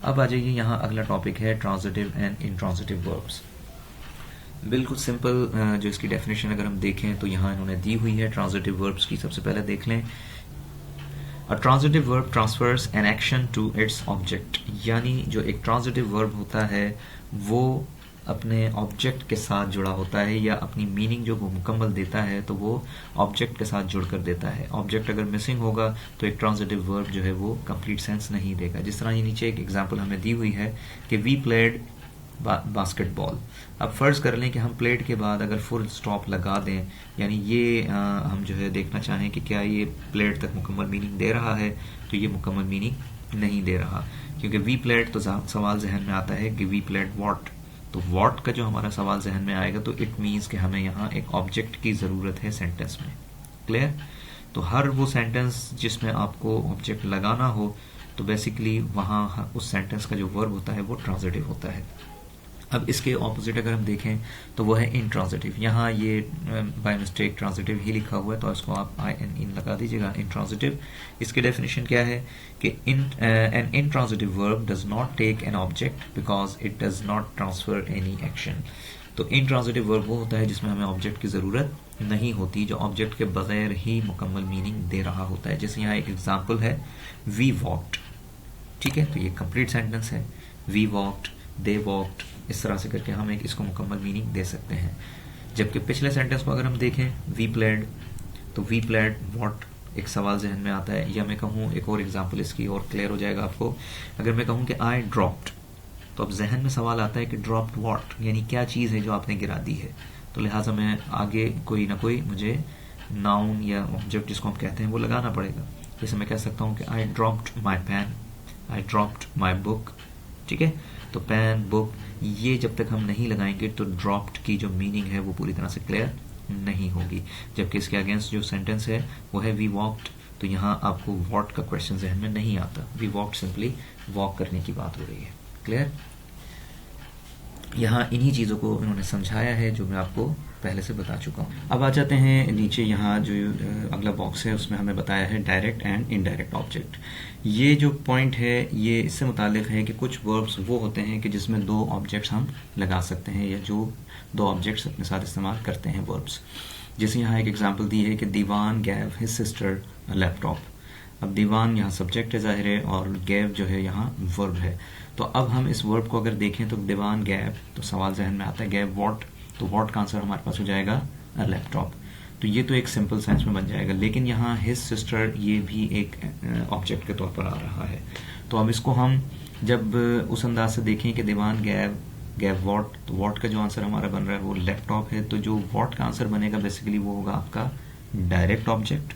اب آ جائیے یہاں اگلا ٹاپک ہے ٹرانزٹیو اینڈ انٹرانزٹیو وربس. بالکل سمپل جو اس کی ڈیفینیشن اگر ہم دیکھیں تو یہاں انہوں نے دی ہوئی ہے ٹرانزٹیو وربس کی. سب سے پہلے دیکھ لیں. A transitive verb transfers an action to its object. یعنی جو ایک ٹرانزٹیو ورب ہوتا ہے وہ اپنے آبجیکٹ کے ساتھ جڑا ہوتا ہے، یا اپنی میننگ جو وہ مکمل دیتا ہے تو وہ آبجیکٹ کے ساتھ جڑ کر دیتا ہے. آبجیکٹ اگر مسنگ ہوگا تو ایک ٹرانزٹیو ورب جو ہے وہ کمپلیٹ سینس نہیں دے گا. جس طرح یہ نیچے ایک ایگزامپل ہمیں دی ہوئی ہے کہ وی پلیڈ باسکٹ بال. اب فرض کر لیں کہ ہم پلیڈ کے بعد اگر فل اسٹاپ لگا دیں، یعنی یہ ہم جو ہے دیکھنا چاہیں کہ کیا یہ پلیڈ تک مکمل میننگ دے رہا ہے، تو یہ مکمل میننگ نہیں دے رہا. کیونکہ وی پلیڈ تو سوال ذہن میں آتا ہے کہ وی پلیڈ واٹ. تو واٹ کا جو ہمارا سوال ذہن میں آئے گا تو اٹ مینس کہ ہمیں یہاں ایک آبجیکٹ کی ضرورت ہے سینٹینس میں. کلیئر؟ تو ہر وہ سینٹینس جس میں آپ کو آبجیکٹ لگانا ہو تو بیسیکلی وہاں اس سینٹینس کا جو ورب ہوتا ہے وہ ٹرانزٹیو ہوتا ہے. اب اس کے اپوزٹ اگر ہم دیکھیں تو وہ ہے انٹرانزٹیو. یہاں یہ بائی مسٹیک ٹرانزٹیو ہی لکھا ہوا ہے تو اس کو آپ ان لگا دیجیے گا. انٹرانزٹیو اس کی ڈیفینیشن کیا ہے کہ an intransitive verb does not take an object because it does not transfer any action. تو انٹرانزٹیو ورب وہ ہوتا ہے جس میں ہمیں آبجیکٹ کی ضرورت نہیں ہوتی، جو آبجیکٹ کے بغیر ہی مکمل میننگ دے رہا ہوتا ہے. جیسے یہاں ایک ایگزامپل ہے وی واکڈ. ٹھیک ہے، تو یہ کمپلیٹ سینٹینس ہے. وی واکڈ، دے واکڈ، اس طرح سے کر کے ہم اس کو مکمل میننگ دے سکتے ہیں. جبکہ پچھلے سینٹینس کو اگر ہم دیکھیں وی پلیڈ، تو وی پلیڈ واٹ ایک سوال ذہن میں آتا ہے. یا میں کہوں ایک اور ایگزامپل اس کی اور کلیئر ہو جائے گا آپ کو. اگر میں کہوں کہ آئی ڈراپڈ، تو اب ذہن میں سوال آتا ہے کہ ڈراپڈ واٹ، یعنی کیا چیز ہے جو آپ نے گرا دی ہے. تو لہٰذا میں آگے کوئی نہ کوئی مجھے ناؤن یا آبجیکٹ جس کو ہم کہتے ہیں وہ لگانا پڑے گا. جیسے میں کہہ سکتا ہوں کہ I dropped my pen, I dropped my book. ٹھیک ہے، تو پین، بک، یہ جب تک ہم نہیں لگائیں گے تو ڈراپڈ کی جو میننگ ہے وہ پوری طرح سے کلیئر نہیں ہوگی. جبکہ اس کے اگینسٹ جو سینٹینس ہے وہ ہے وی واکڈ، تو یہاں آپ کو واٹ کا کوشچن ذہن میں نہیں آتا. وی واکڈ سمپلی واک کرنے کی بات ہو رہی ہے. کلیئر؟ یہاں انہی چیزوں کو انہوں نے سمجھایا ہے جو میں آپ کو پہلے سے بتا چکا ہوں. اب آ جاتے ہیں نیچے. یہاں جو اگلا باکس ہے اس میں ہمیں بتایا ہے ڈائریکٹ اینڈ انڈائریکٹ آبجیکٹ. یہ جو پوائنٹ ہے یہ اس سے متعلق ہے کہ کچھ وربس وہ ہوتے ہیں کہ جس میں دو آبجیکٹس ہم لگا سکتے ہیں، یا جو دو آبجیکٹس اپنے ساتھ استعمال کرتے ہیں وربس. جیسے یہاں ایک ایگزامپل دی ہے کہ دیوان گیو ہز سسٹر لیپ ٹاپ. اب دیوان یہاں سبجیکٹ ہے ظاہر ہے، اور گیو جو ہے یہاں ورب ہے. تو اب ہم اس ورب کو اگر دیکھیں تو دیوان گیو، تو سوال ذہن میں آتا ہے گیو واٹ، تو واٹ کا آنسر ہمارے پاس ہو جائے گا لیپ ٹاپ. تو یہ تو ایک سمپل سینس میں بن جائے گا. لیکن یہاں ہز سسٹر یہ بھی ایک آبجیکٹ کے طور پر آ رہا ہے. تو اب اس کو ہم جب اس انداز سے دیکھیں کہ دیوان گیو واٹ، تو واٹ کا جو آنسر ہمارا بن رہا ہے وہ لیپ ٹاپ ہے. تو جو واٹ کا آنسر بنے گا بیسیکلی وہ ہوگا آپ کا ڈائریکٹ آبجیکٹ،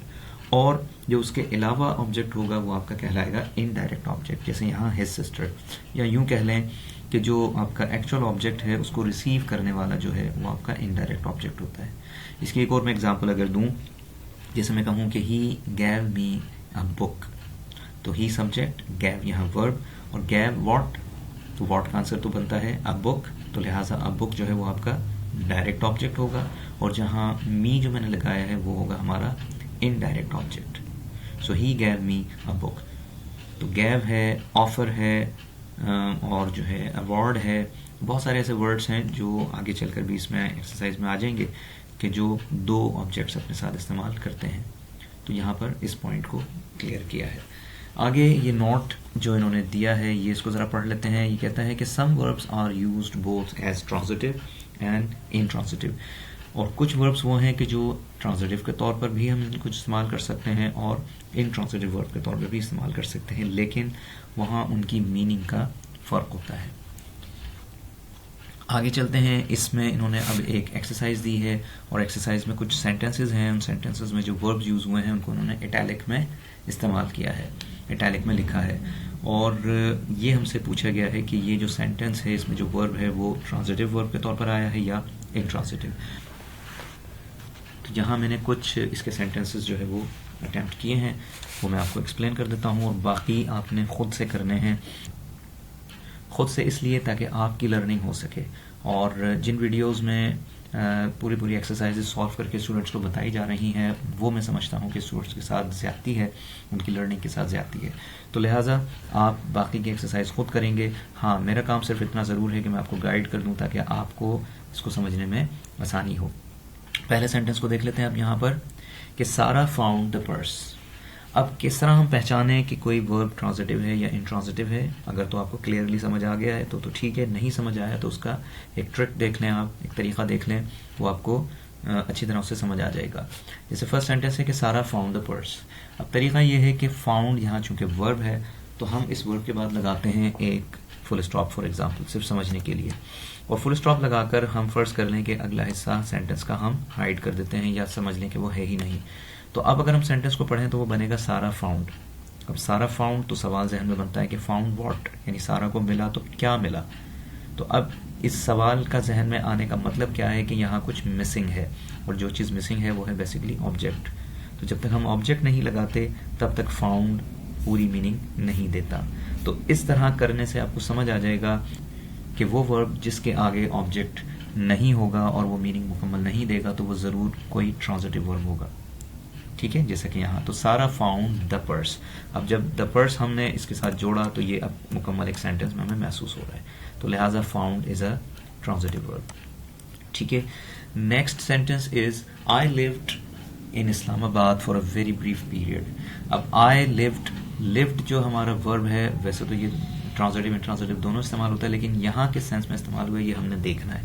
اور جو اس کے علاوہ آبجیکٹ ہوگا وہ آپ کا کہلائے گا انڈائریکٹ آبجیکٹ. جیسے یہاں ہز سسٹر, یا یوں کہہ لیں کہ جو آپ کا ایکچوئل آبجیکٹ ہے اس کو ریسیو کرنے والا جو ہے وہ آپ کا انڈائریکٹ آبجیکٹ ہوتا ہے. اس کی ایک اور میں ایگزامپل اگر دوں, جیسے میں کہوں کہ ہی گیو می اے بک, تو ہی سبجیکٹ, گیو یہاں ورب, اور گیو واٹ, تو واٹ کا آنسر تو بنتا ہے اے بک, تو لہٰذا اے بک جو ہے وہ آپ کا ڈائریکٹ آبجیکٹ ہوگا, اور جہاں می جو میں نے لگایا ہے وہ ہوگا ہمارا انڈائریکٹ آبجیکٹ. سو ہی گیو می اے بک, تو گیو ہے, آفر ہے, اور جو ہے ایوارڈ ہے. بہت سارے ایسے ورڈس ہیں جو آگے چل کر بھی اس میں ایکسرسائز میں آ جائیں گے کہ جو دو آبجیکٹس اپنے ساتھ استعمال کرتے ہیں. تو یہاں پر اس پوائنٹ کو کلیئر کیا ہے. آگے یہ نوٹ جو انہوں نے دیا ہے یہ اس کو ذرا پڑھ لیتے ہیں. یہ کہتا ہے کہ some verbs are used both as transitive and intransitive, اور کچھ وربس وہ ہیں کہ جو ٹرانزٹیو کے طور پر بھی ہم ان کو استعمال کر سکتے ہیں اور انٹرانزٹیو ورب کے طور پر بھی استعمال کر سکتے ہیں, لیکن وہاں ان کی میننگ کا فرق ہوتا ہے. آگے چلتے ہیں. اس میں انہوں نے اب ایک ایکسرسائز دی ہے, اور ایکسرسائز میں کچھ سینٹنسز ہیں. ان سینٹنسز میں جو وربز یوز ہوئے ہیں ان کو انہوں نے اٹیلک میں استعمال کیا ہے, اٹیلک میں لکھا ہے, اور یہ ہم سے پوچھا گیا ہے کہ یہ جو سینٹنس ہے اس میں جو ورب ہے وہ ٹرانزٹیو ورب کے طور پر آیا ہے یا انٹرانزٹیو. تو یہاں میں نے کچھ اس کے سینٹنسز جو ہے وہ اٹیمپٹ کیے ہیں, وہ میں آپ کو ایکسپلین کر دیتا ہوں, اور باقی آپ نے خود سے کرنے ہیں, خود سے اس لیے تاکہ آپ کی لرننگ ہو سکے. اور جن ویڈیوز میں پوری ایکسرسائزز سالو کر کے اسٹوڈنٹس کو بتائی جا رہی ہیں وہ میں سمجھتا ہوں کہ اسٹوڈنٹس کے ساتھ زیادتی ہے, ان کی لرننگ کے ساتھ زیادتی ہے, تو لہٰذا آپ باقی کی ایکسرسائز خود کریں گے. ہاں, میرا کام صرف اتنا ضرور ہے کہ میں آپ کو گائیڈ کر دوں تاکہ آپ کو اس کو سمجھنے میں آسانی ہو. پہلے سینٹنس کو دیکھ لیتے ہیں اب یہاں پر کہ سارا فاؤنڈ دا پرس. اب کس طرح ہم پہچانیں کہ کوئی ورب ٹرانزٹیو ہے یا انٹرانزٹیو ہے؟ اگر تو آپ کو کلیئرلی سمجھ آ گیا ہے تو ٹھیک ہے, نہیں سمجھ آیا تو اس کا ایک ٹرک دیکھ لیں, آپ ایک طریقہ دیکھ لیں, وہ آپ کو اچھی طرح سے سمجھ آ جائے گا. جیسے فرسٹ سینٹینس ہے کہ سارا فاؤنڈ دا پرس. اب طریقہ یہ ہے کہ فاؤنڈ یہاں چونکہ ورب ہے تو ہم اس ورب کے بعد لگاتے ہیں ایک فل اسٹاپ, فار ایگزامپل صرف سمجھنے کے لیے, اور فل اسٹاپ لگا کر ہم فرض کر لیں کہ اگلا حصہ سینٹنس کا ہم ہائڈ کر دیتے ہیں یا سمجھ لیں کہ وہ ہے ہی نہیں. تو اب اگر ہم سینٹنس کو پڑھیں تو وہ بنے گا سارا فاؤنڈ. اب سارا فاؤنڈ تو سوال ذہن میں بنتا ہے کہ فاؤنڈ واٹ, یعنی سارا کو ملا تو کیا ملا. تو اب اس سوال کا ذہن میں آنے کا مطلب کیا ہے کہ یہاں کچھ مسنگ ہے, اور جو چیز مسنگ ہے وہ ہے بیسیکلی آبجیکٹ. تو جب تک ہم آبجیکٹ نہیں لگاتے تب تک فاؤنڈ پوری میننگ نہیں دیتا. تو اس طرح کرنے سے آپ کو سمجھ آ جائے گا کہ وہ ورب جس کے آگے آبجیکٹ نہیں ہوگا اور وہ میننگ مکمل نہیں دے گا تو وہ ضرور کوئی ٹرانزٹیو ورب ہوگا. ٹھیک ہے, جیسا کہ یہاں تو سارا فاؤنڈ دا پرس. اب جب دا پرس ہم نے اس کے ساتھ جوڑا تو یہ اب مکمل ایک سینٹنس میں ہمیں محسوس ہو رہا ہے, تو لہٰذا فاؤنڈ از اے ٹرانزٹیو ورب. ٹھیک ہے. Next sentence is I lived in اسلام آباد for a very brief period. اب آئی لیوڈ جو ہمارا ورب ہے ویسے تو یہ ٹرانزٹیو انٹرانزٹیو دونوں استعمال ہوتا ہے, لیکن یہاں کس سینس میں استعمال ہوا ہے یہ ہم نے دیکھنا ہے.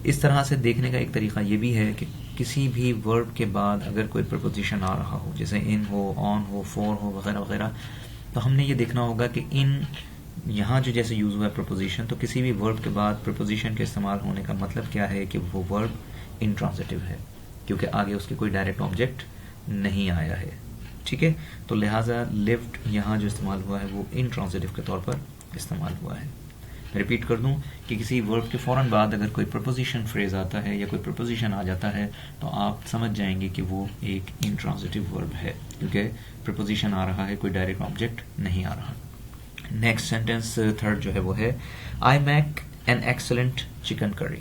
اس طرح سے دیکھنے کا ایک طریقہ یہ بھی ہے کہ کسی بھی ورب کے بعد اگر کوئی پرپوزیشن آ رہا ہو, جیسے ان ہو, آن ہو, فور ہو, وغیرہ وغیرہ, تو ہم نے یہ دیکھنا ہوگا کہ ان یہاں جو جیسے یوز ہوا ہے پرپوزیشن, تو کسی بھی ورب کے بعد پرپوزیشن کے استعمال ہونے کا مطلب کیا ہے کہ وہ ورب انٹرانزٹیو ہے, کیونکہ آگے اس کے کوئی ڈائریکٹ آبجیکٹ نہیں آیا ہے. ٹھیک ہے, تو لہٰذا لیفٹ یہاں جو استعمال ہوا ہے وہ انٹرانزٹیو کے طور پر استعمال ہوا ہے. ریپیٹ کر دوں کہ کسی ورب کے فوراً بعد اگر کوئی پرپوزیشن فریز آتا ہے یا کوئی پرپوزیشن آ جاتا ہے تو آپ سمجھ جائیں گے کہ وہ ایک انٹرانزٹیو ورب ہے, کیونکہ پرپوزیشن آ رہا ہے, کوئی ڈائریکٹ آبجیکٹ نہیں آ رہا. نیکسٹ سینٹینس تھرڈ جو ہے وہ ہے I make an excellent chicken curry.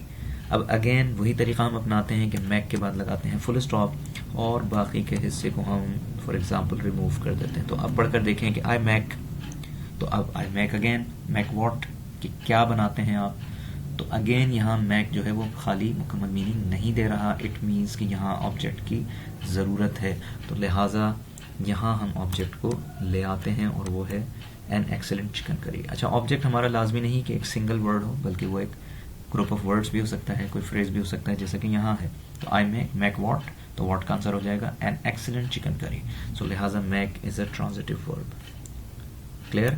اب اگین وہی طریقہ ہم اپناتے ہیں کہ میک کے بعد لگاتے ہیں فل اسٹاپ اور باقی کے حصے کو ہم فار ایگزامپل ریموو کر دیتے ہیں. تو اب پڑھ کر دیکھیں کہ آئی میک, تو اب I make again, make what کہ کیا بناتے ہیں آپ. تو اگین یہاں میک جو ہے وہ خالی مکمل میننگ نہیں دے رہا, اٹ مینس کہ یہاں آبجیکٹ کی ضرورت ہے, تو لہٰذا یہاں ہم آبجیکٹ کو لے آتے ہیں اور وہ ہے این ایکسلنٹ چکن کری. اچھا, آبجیکٹ ہمارا لازمی نہیں کہ ایک سنگل ورڈ ہو, بلکہ وہ ایک گروپ آف ورڈس بھی ہو سکتا ہے, کوئی فریز بھی ہو سکتا ہے, جیسا کہ یہاں ہے. تو آئی میک واٹ, تو واٹ کا آنسر ہو جائے گا این ایکسلنٹ چکن کری. سو لہٰذا میک از اے ٹرانزٹیو ورب. کلیئر.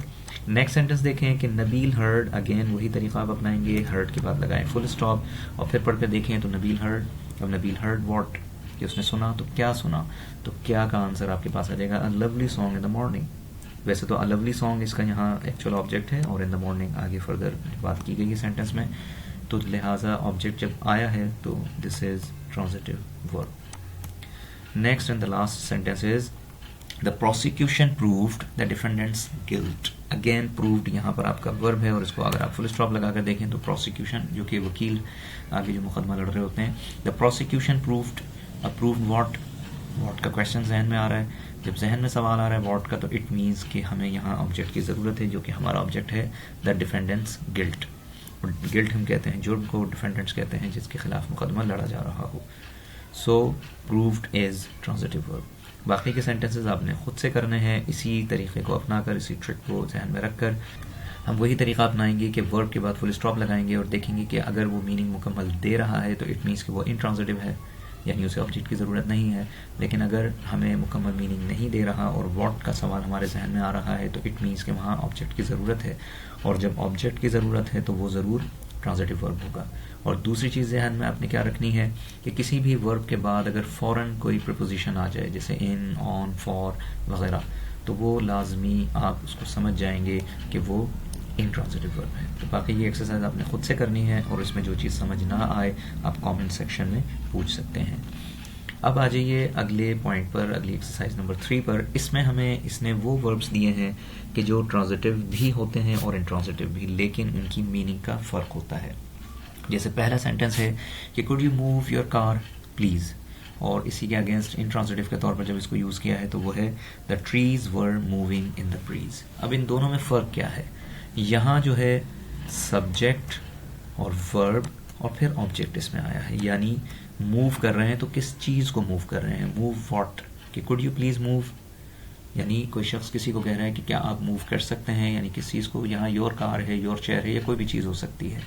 نیکسٹ سینٹینس دیکھیں کہ نبیل ہرڈ, اگین وہی طریقہ آپ اپنائیں گے, ہرڈ کے بعد لگائیں فل اسٹاپ اور پھر پڑھ کر دیکھیں تو نبیل ہرڈ. اب نبیل ہرڈ واٹ, کہ اس نے سنا تو کیا سنا, تو کیا کا آنسر آپ کے پاس آ جائے گا, a lovely song in the morning. ویسے تو a lovely song اس کا یہاں ایکچوئل آبجیکٹ ہے, اور in the morning آگے فردر بات کی گئی ہے سینٹینس میں, تو لہٰذا آبجیکٹ جب آیا ہے تو دس از ٹرانزٹیو ورب. Next and the last sentence is the prosecution proved the defendant's guilt. Again proved یہاں پر آپ کا ورب ہے, اور اس کو اگر آپ فل اسٹاپ لگا کر دیکھیں تو prosecution جو کہ وکیل آگے جو مقدمہ لڑ رہے ہوتے ہیں, the prosecution proved what کا کوشچن ذہن میں آ رہا ہے. جب ذہن میں سوال آ رہا ہے what کا, تو اٹ مینس کہ ہمیں یہاں آبجیکٹ کی ضرورت ہے, جو کہ ہمارا آبجیکٹ ہے the defendant's guilt. گلٹ ہم کہتے ہیں جرم کو, ڈیفینڈنٹس کہتے ہیں جس کے خلاف مقدمہ لڑا جا رہا ہو. سو proved از ٹرانزٹیو ورب. باقی کے سینٹینسز آپ نے خود سے کرنے ہیں, اسی طریقے کو اپنا کر, اسی ٹرک کو ذہن میں رکھ کر. ہم وہی طریقہ اپنائیں گے کہ ورب کے بعد فل اسٹاپ لگائیں گے اور دیکھیں گے کہ اگر وہ میننگ مکمل دے رہا ہے تو اٹ مینس کہ وہ انٹرانزٹیو ہے, یعنی اسے آبجیکٹ کی ضرورت نہیں ہے. لیکن اگر ہمیں مکمل میننگ نہیں دے رہا اور واٹ کا سوال ہمارے ذہن میں آ رہا ہے تو اٹ مینس کہ وہاں آبجیکٹ کی ضرورت ہے, اور جب آبجیکٹ کی ضرورت ہے تو وہ ضرور ٹرانزٹیو ورب ہوگا. اور دوسری چیز ذہن میں آپ نے کیا رکھنی ہے کہ کسی بھی ورب کے بعد اگر فوراً کوئی پریپوزیشن آ جائے, جیسے ان, آن, فار وغیرہ, تو وہ لازمی آپ اس کو سمجھ جائیں گے کہ وہ انٹرانزٹیو ورب ہے. تو باقی یہ ایکسرسائز آپ نے خود سے کرنی ہے, اور اس میں جو چیز سمجھ نہ آئے آپ کامنٹ سیکشن میں پوچھ سکتے ہیں. اب آ جائیے اگلے پوائنٹ پر, اگلی ایکسرسائز نمبر 3 پر. اس میں ہمیں اس نے وہ وربس دیے ہیں کہ جو ٹرانزٹیو بھی ہوتے ہیں اور انٹرانزٹیو بھی, لیکن ان کی میننگ کا فرق ہوتا ہے. جیسے پہلا سینٹینس ہے کہ could you move your car please, اور اسی کے اگینسٹ انٹرانزٹیو کے طور پر جب اس کو یوز کیا ہے تو وہ ہے the trees were moving in the breeze. اب ان دونوں میں فرق کیا ہے؟ یہاں جو ہے سبجیکٹ اور ورب اور پھر آبجیکٹ اس میں آیا ہے, یعنی موو کر رہے ہیں تو کس چیز کو موو کر رہے ہیں, موو واٹ, کہ could you please move, یعنی کوئی شخص کسی کو کہہ رہا ہے کہ کیا آپ موو کر سکتے ہیں, یعنی کس چیز کو, یہاں یور کار ہے, یور چیئر ہے, یا کوئی بھی چیز ہو سکتی ہے,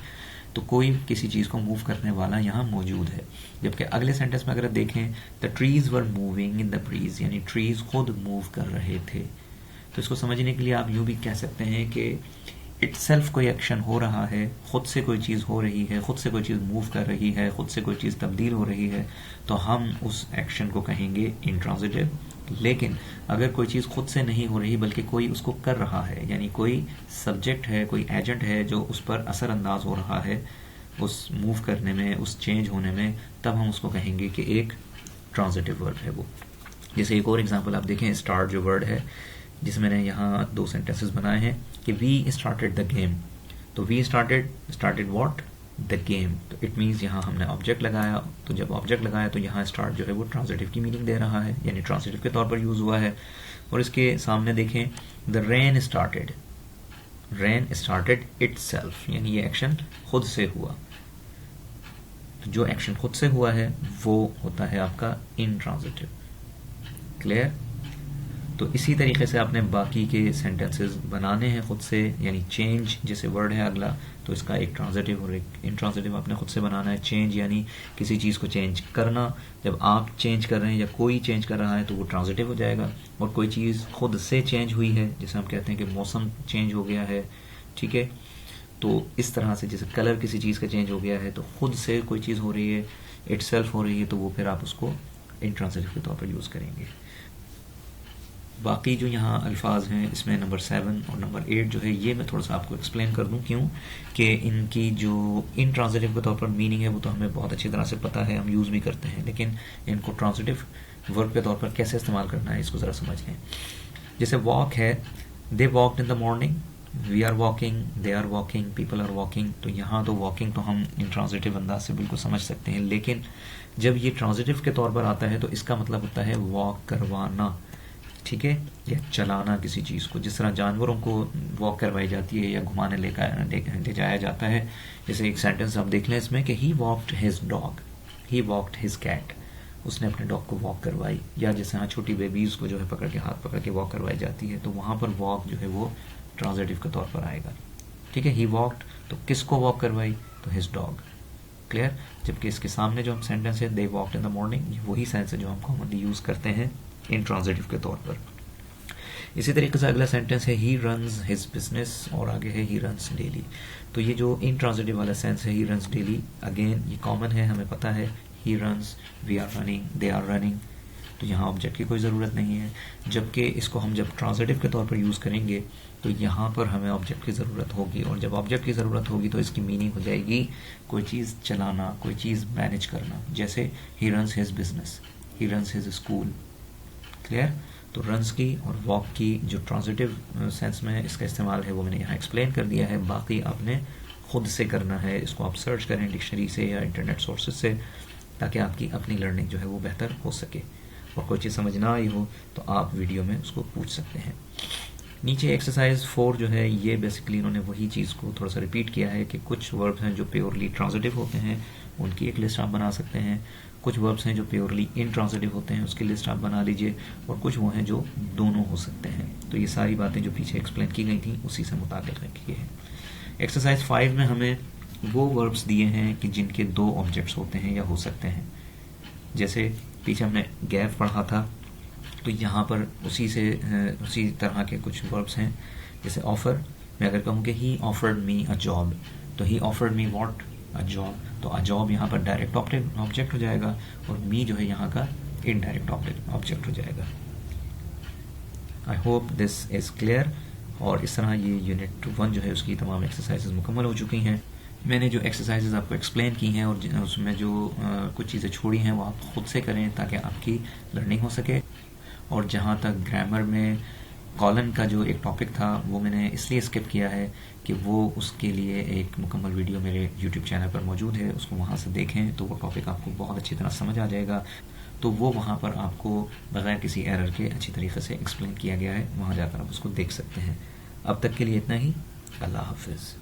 تو کوئی کسی چیز کو موو کرنے والا یہاں موجود ہے. جبکہ اگلے سینٹینس میں اگر دیکھیں the trees were moving in the breeze, یعنی ٹریز خود موو کر رہے تھے. تو اس کو سمجھنے کے لیے آپ یوں بھی کہہ سکتے ہیں کہ اٹ سیلف کوئی ایکشن ہو رہا ہے, خود سے کوئی چیز ہو رہی ہے, خود سے کوئی چیز موو کر رہی ہے, خود سے کوئی چیز تبدیل ہو رہی ہے, تو ہم اس ایکشن کو کہیں گے انٹرانزٹیو. لیکن اگر کوئی چیز خود سے نہیں ہو رہی بلکہ کوئی اس کو کر رہا ہے, یعنی کوئی سبجیکٹ ہے, کوئی ایجنٹ ہے جو اس پر اثر انداز ہو رہا ہے اس موو کرنے میں, اس چینج ہونے میں, تب ہم اس کو کہیں گے کہ ایک ٹرانزٹیو ورڈ ہے وہ. جیسے ایک اور ایگزامپل آپ دیکھیں, اسٹارٹ جو ورڈ ہے جس میں نے یہاں 2 سینٹینسز بنائے ہیں کہ وی اسٹارٹیڈ دا گیم, تو we started what, the game, تو اٹ مینس یہاں ہم نے آبجیکٹ لگایا, تو جب آبجیکٹ لگایا تو یہاں اسٹارٹ جو ہے وہ ٹرانزٹیو کی میننگ دے رہا ہے, یعنی ٹرانزٹیو کے طور پر یوز ہوا ہے. اور اس کے سامنے دیکھیں دا رین اسٹارٹیڈ اٹ سیلف, یعنی یہ ایکشن خود سے ہوا. تو جو ایکشن خود سے ہوا ہے وہ ہوتا ہے آپ کا انٹرانزٹیو. کلیئر؟ تو اسی طریقے سے آپ نے باقی کے سینٹینسز بنانے ہیں خود سے, یعنی چینج جیسے ورڈ ہے اگلا, تو اس کا ایک ٹرانزٹیو اور ایک انٹرانزٹیو آپ نے خود سے بنانا ہے. چینج یعنی کسی چیز کو چینج کرنا, جب آپ چینج کر رہے ہیں یا کوئی چینج کر رہا ہے تو وہ ٹرانزٹیو ہو جائے گا. اور کوئی چیز خود سے چینج ہوئی ہے, جیسے ہم کہتے ہیں کہ موسم چینج ہو گیا ہے, ٹھیک ہے, تو اس طرح سے جیسے کلر کسی چیز کا چینج ہو گیا ہے, تو خود سے کوئی چیز ہو رہی ہے, اٹ سیلف ہو رہی ہے, تو وہ پھر آپ اس کو انٹرانزٹیو کے طور پر یوز کریں گے. باقی جو یہاں الفاظ ہیں اس میں نمبر 7 اور نمبر 8 جو ہے یہ میں تھوڑا سا آپ کو ایکسپلین کر دوں, کیوں کہ ان کی جو انٹرانزٹیو کے طور پر میننگ ہے وہ تو ہمیں بہت اچھی طرح سے پتہ ہے, ہم یوز بھی کرتے ہیں, لیکن ان کو ٹرانزٹیو ورب کے طور پر کیسے استعمال کرنا ہے اس کو ذرا سمجھ لیں. جیسے واک ہے, they walked in the morning, we are walking, they are walking, people are walking, تو یہاں تو واکنگ تو ہم انٹرانزٹیو انداز سے بالکل سمجھ سکتے ہیں, لیکن جب یہ ٹرانزٹیو کے طور پر آتا ہے تو اس کا مطلب ہوتا ہے واک کروانا, ٹھیک ہے, یا چلانا کسی چیز کو, جس طرح جانوروں کو واک کروائی جاتی ہے یا گھمانے لے جایا جاتا ہے. جیسے ایک سینٹینس آپ دیکھ لیں اس میں کہ ہی واکڈ ہز ڈاگ, ہی واکڈ ہز کیٹ, اس نے اپنے ڈاگ کو واک کروائی. یا جیسے ہاں چھوٹی بیبیز کو جو ہے پکڑ کے ہاتھ پکڑ کے واک کروائی جاتی ہے, تو وہاں پر واک جو ہے وہ ٹرانزٹیو کے طور پر آئے گا, ٹھیک ہے. ہی واکڈ, تو کس کو واک کروائی, تو ہز ڈاگ. کلیئر؟ جبکہ اس کے سامنے جو ہم سینٹینس ہے they walked in the morning, یہ وہی سینس ہے جو ہم کامنلی یوز کرتے ہیں انٹرانزٹیو کے طور پر. اسی طریقے سے اگلا سینٹینس ہے ہی رنز ہز بزنس, اور آگے ہے ہی رنز ڈیلی. تو یہ جو انٹرانزٹیو والا سینس ہے ہی رنز ڈیلی, اگین یہ کامن ہے, ہمیں پتہ ہے he runs, we are running, they are running, تو یہاں آبجیکٹ کی کوئی ضرورت نہیں ہے. جبکہ اس کو ہم جب ٹرانزٹیو کے طور پر یوز کریں گے تو یہاں پر ہمیں آبجیکٹ کی ضرورت ہوگی، اور جب آبجیکٹ کی ضرورت ہوگی تو اس کی میننگ ہو جائے گی کوئی چیز چلانا، کوئی چیز مینیج کرنا. جیسے ہی رنس ہز بزنس، ہی رنس ہز اسکول. کلیئر؟ تو رنس کی اور واک کی جو ٹرانزٹیو سینس میں اس کا استعمال ہے وہ میں نے یہاں ایکسپلین کر دیا ہے. باقی آپ نے خود سے کرنا ہے، اس کو آپ سرچ کریں ڈکشنری سے یا انٹرنیٹ سورسز سے، تاکہ آپ کی اپنی لرننگ جو ہے وہ بہتر ہو سکے. اور کوئی چیز سمجھ نہ آئی ہو تو آپ ویڈیو میں اس کو پوچھ سکتے ہیں. نیچے ایکسرسائز 4 جو ہے یہ بیسکلی انہوں نے وہی چیز کو تھوڑا سا ریپیٹ کیا ہے کہ کچھ وربس ہیں جو پیورلی ٹرانزٹیو ہوتے ہیں، ان کی ایک لسٹ آپ بنا سکتے ہیں. کچھ وربس ہیں جو پیورلی انٹرانزٹیو ہوتے ہیں، اس کی لسٹ آپ بنا لیجئے. اور کچھ وہ ہیں جو دونوں ہو سکتے ہیں. تو یہ ساری باتیں جو پیچھے ایکسپلین کی گئی تھیں اسی سے متعلق رکھی ہے. ایکسرسائز 5 میں ہمیں وہ وربس دیے ہیں کہ جن کے 2 آبجیکٹس ہوتے ہیں یا ہو سکتے ہیں. جیسے پیچھے ہم نے گیو پڑھا تھا، تو یہاں پر اسی طرح کے کچھ وربس ہیں. جیسے آفر، میں اگر کہوں کہ he offered me a job, تو he offered me what? A job. تو اے جاب یہاں پر ڈائریکٹ آبجیکٹ ہو جائے گا، اور می جو ہے یہاں کا انڈائریکٹ آبجیکٹ ہو جائے گا. I hope this is clear. اور اس طرح یہ یونٹ 1 جو ہے اس کی تمام ایکسرسائزز مکمل ہو چکی ہیں. میں نے جو ایکسرسائزز آپ کو ایکسپلین کی ہیں اور اس میں جو کچھ چیزیں چھوڑی ہیں وہ آپ خود سے کریں تاکہ آپ کی لرننگ ہو سکے. اور جہاں تک گرامر میں کالن کا جو ایک ٹاپک تھا وہ میں نے اس لیے اسکپ کیا ہے کہ وہ اس کے لیے ایک مکمل ویڈیو میرے یوٹیوب چینل پر موجود ہے، اس کو وہاں سے دیکھیں تو وہ ٹاپک آپ کو بہت اچھی طرح سمجھ آ جائے گا. تو وہ وہاں پر آپ کو بغیر کسی ایرر کے اچھی طریقے سے ایکسپلین کیا گیا ہے، وہاں جا کر آپ اس کو دیکھ سکتے ہیں. اب تک کے لیے اتنا ہی. اللہ حافظ.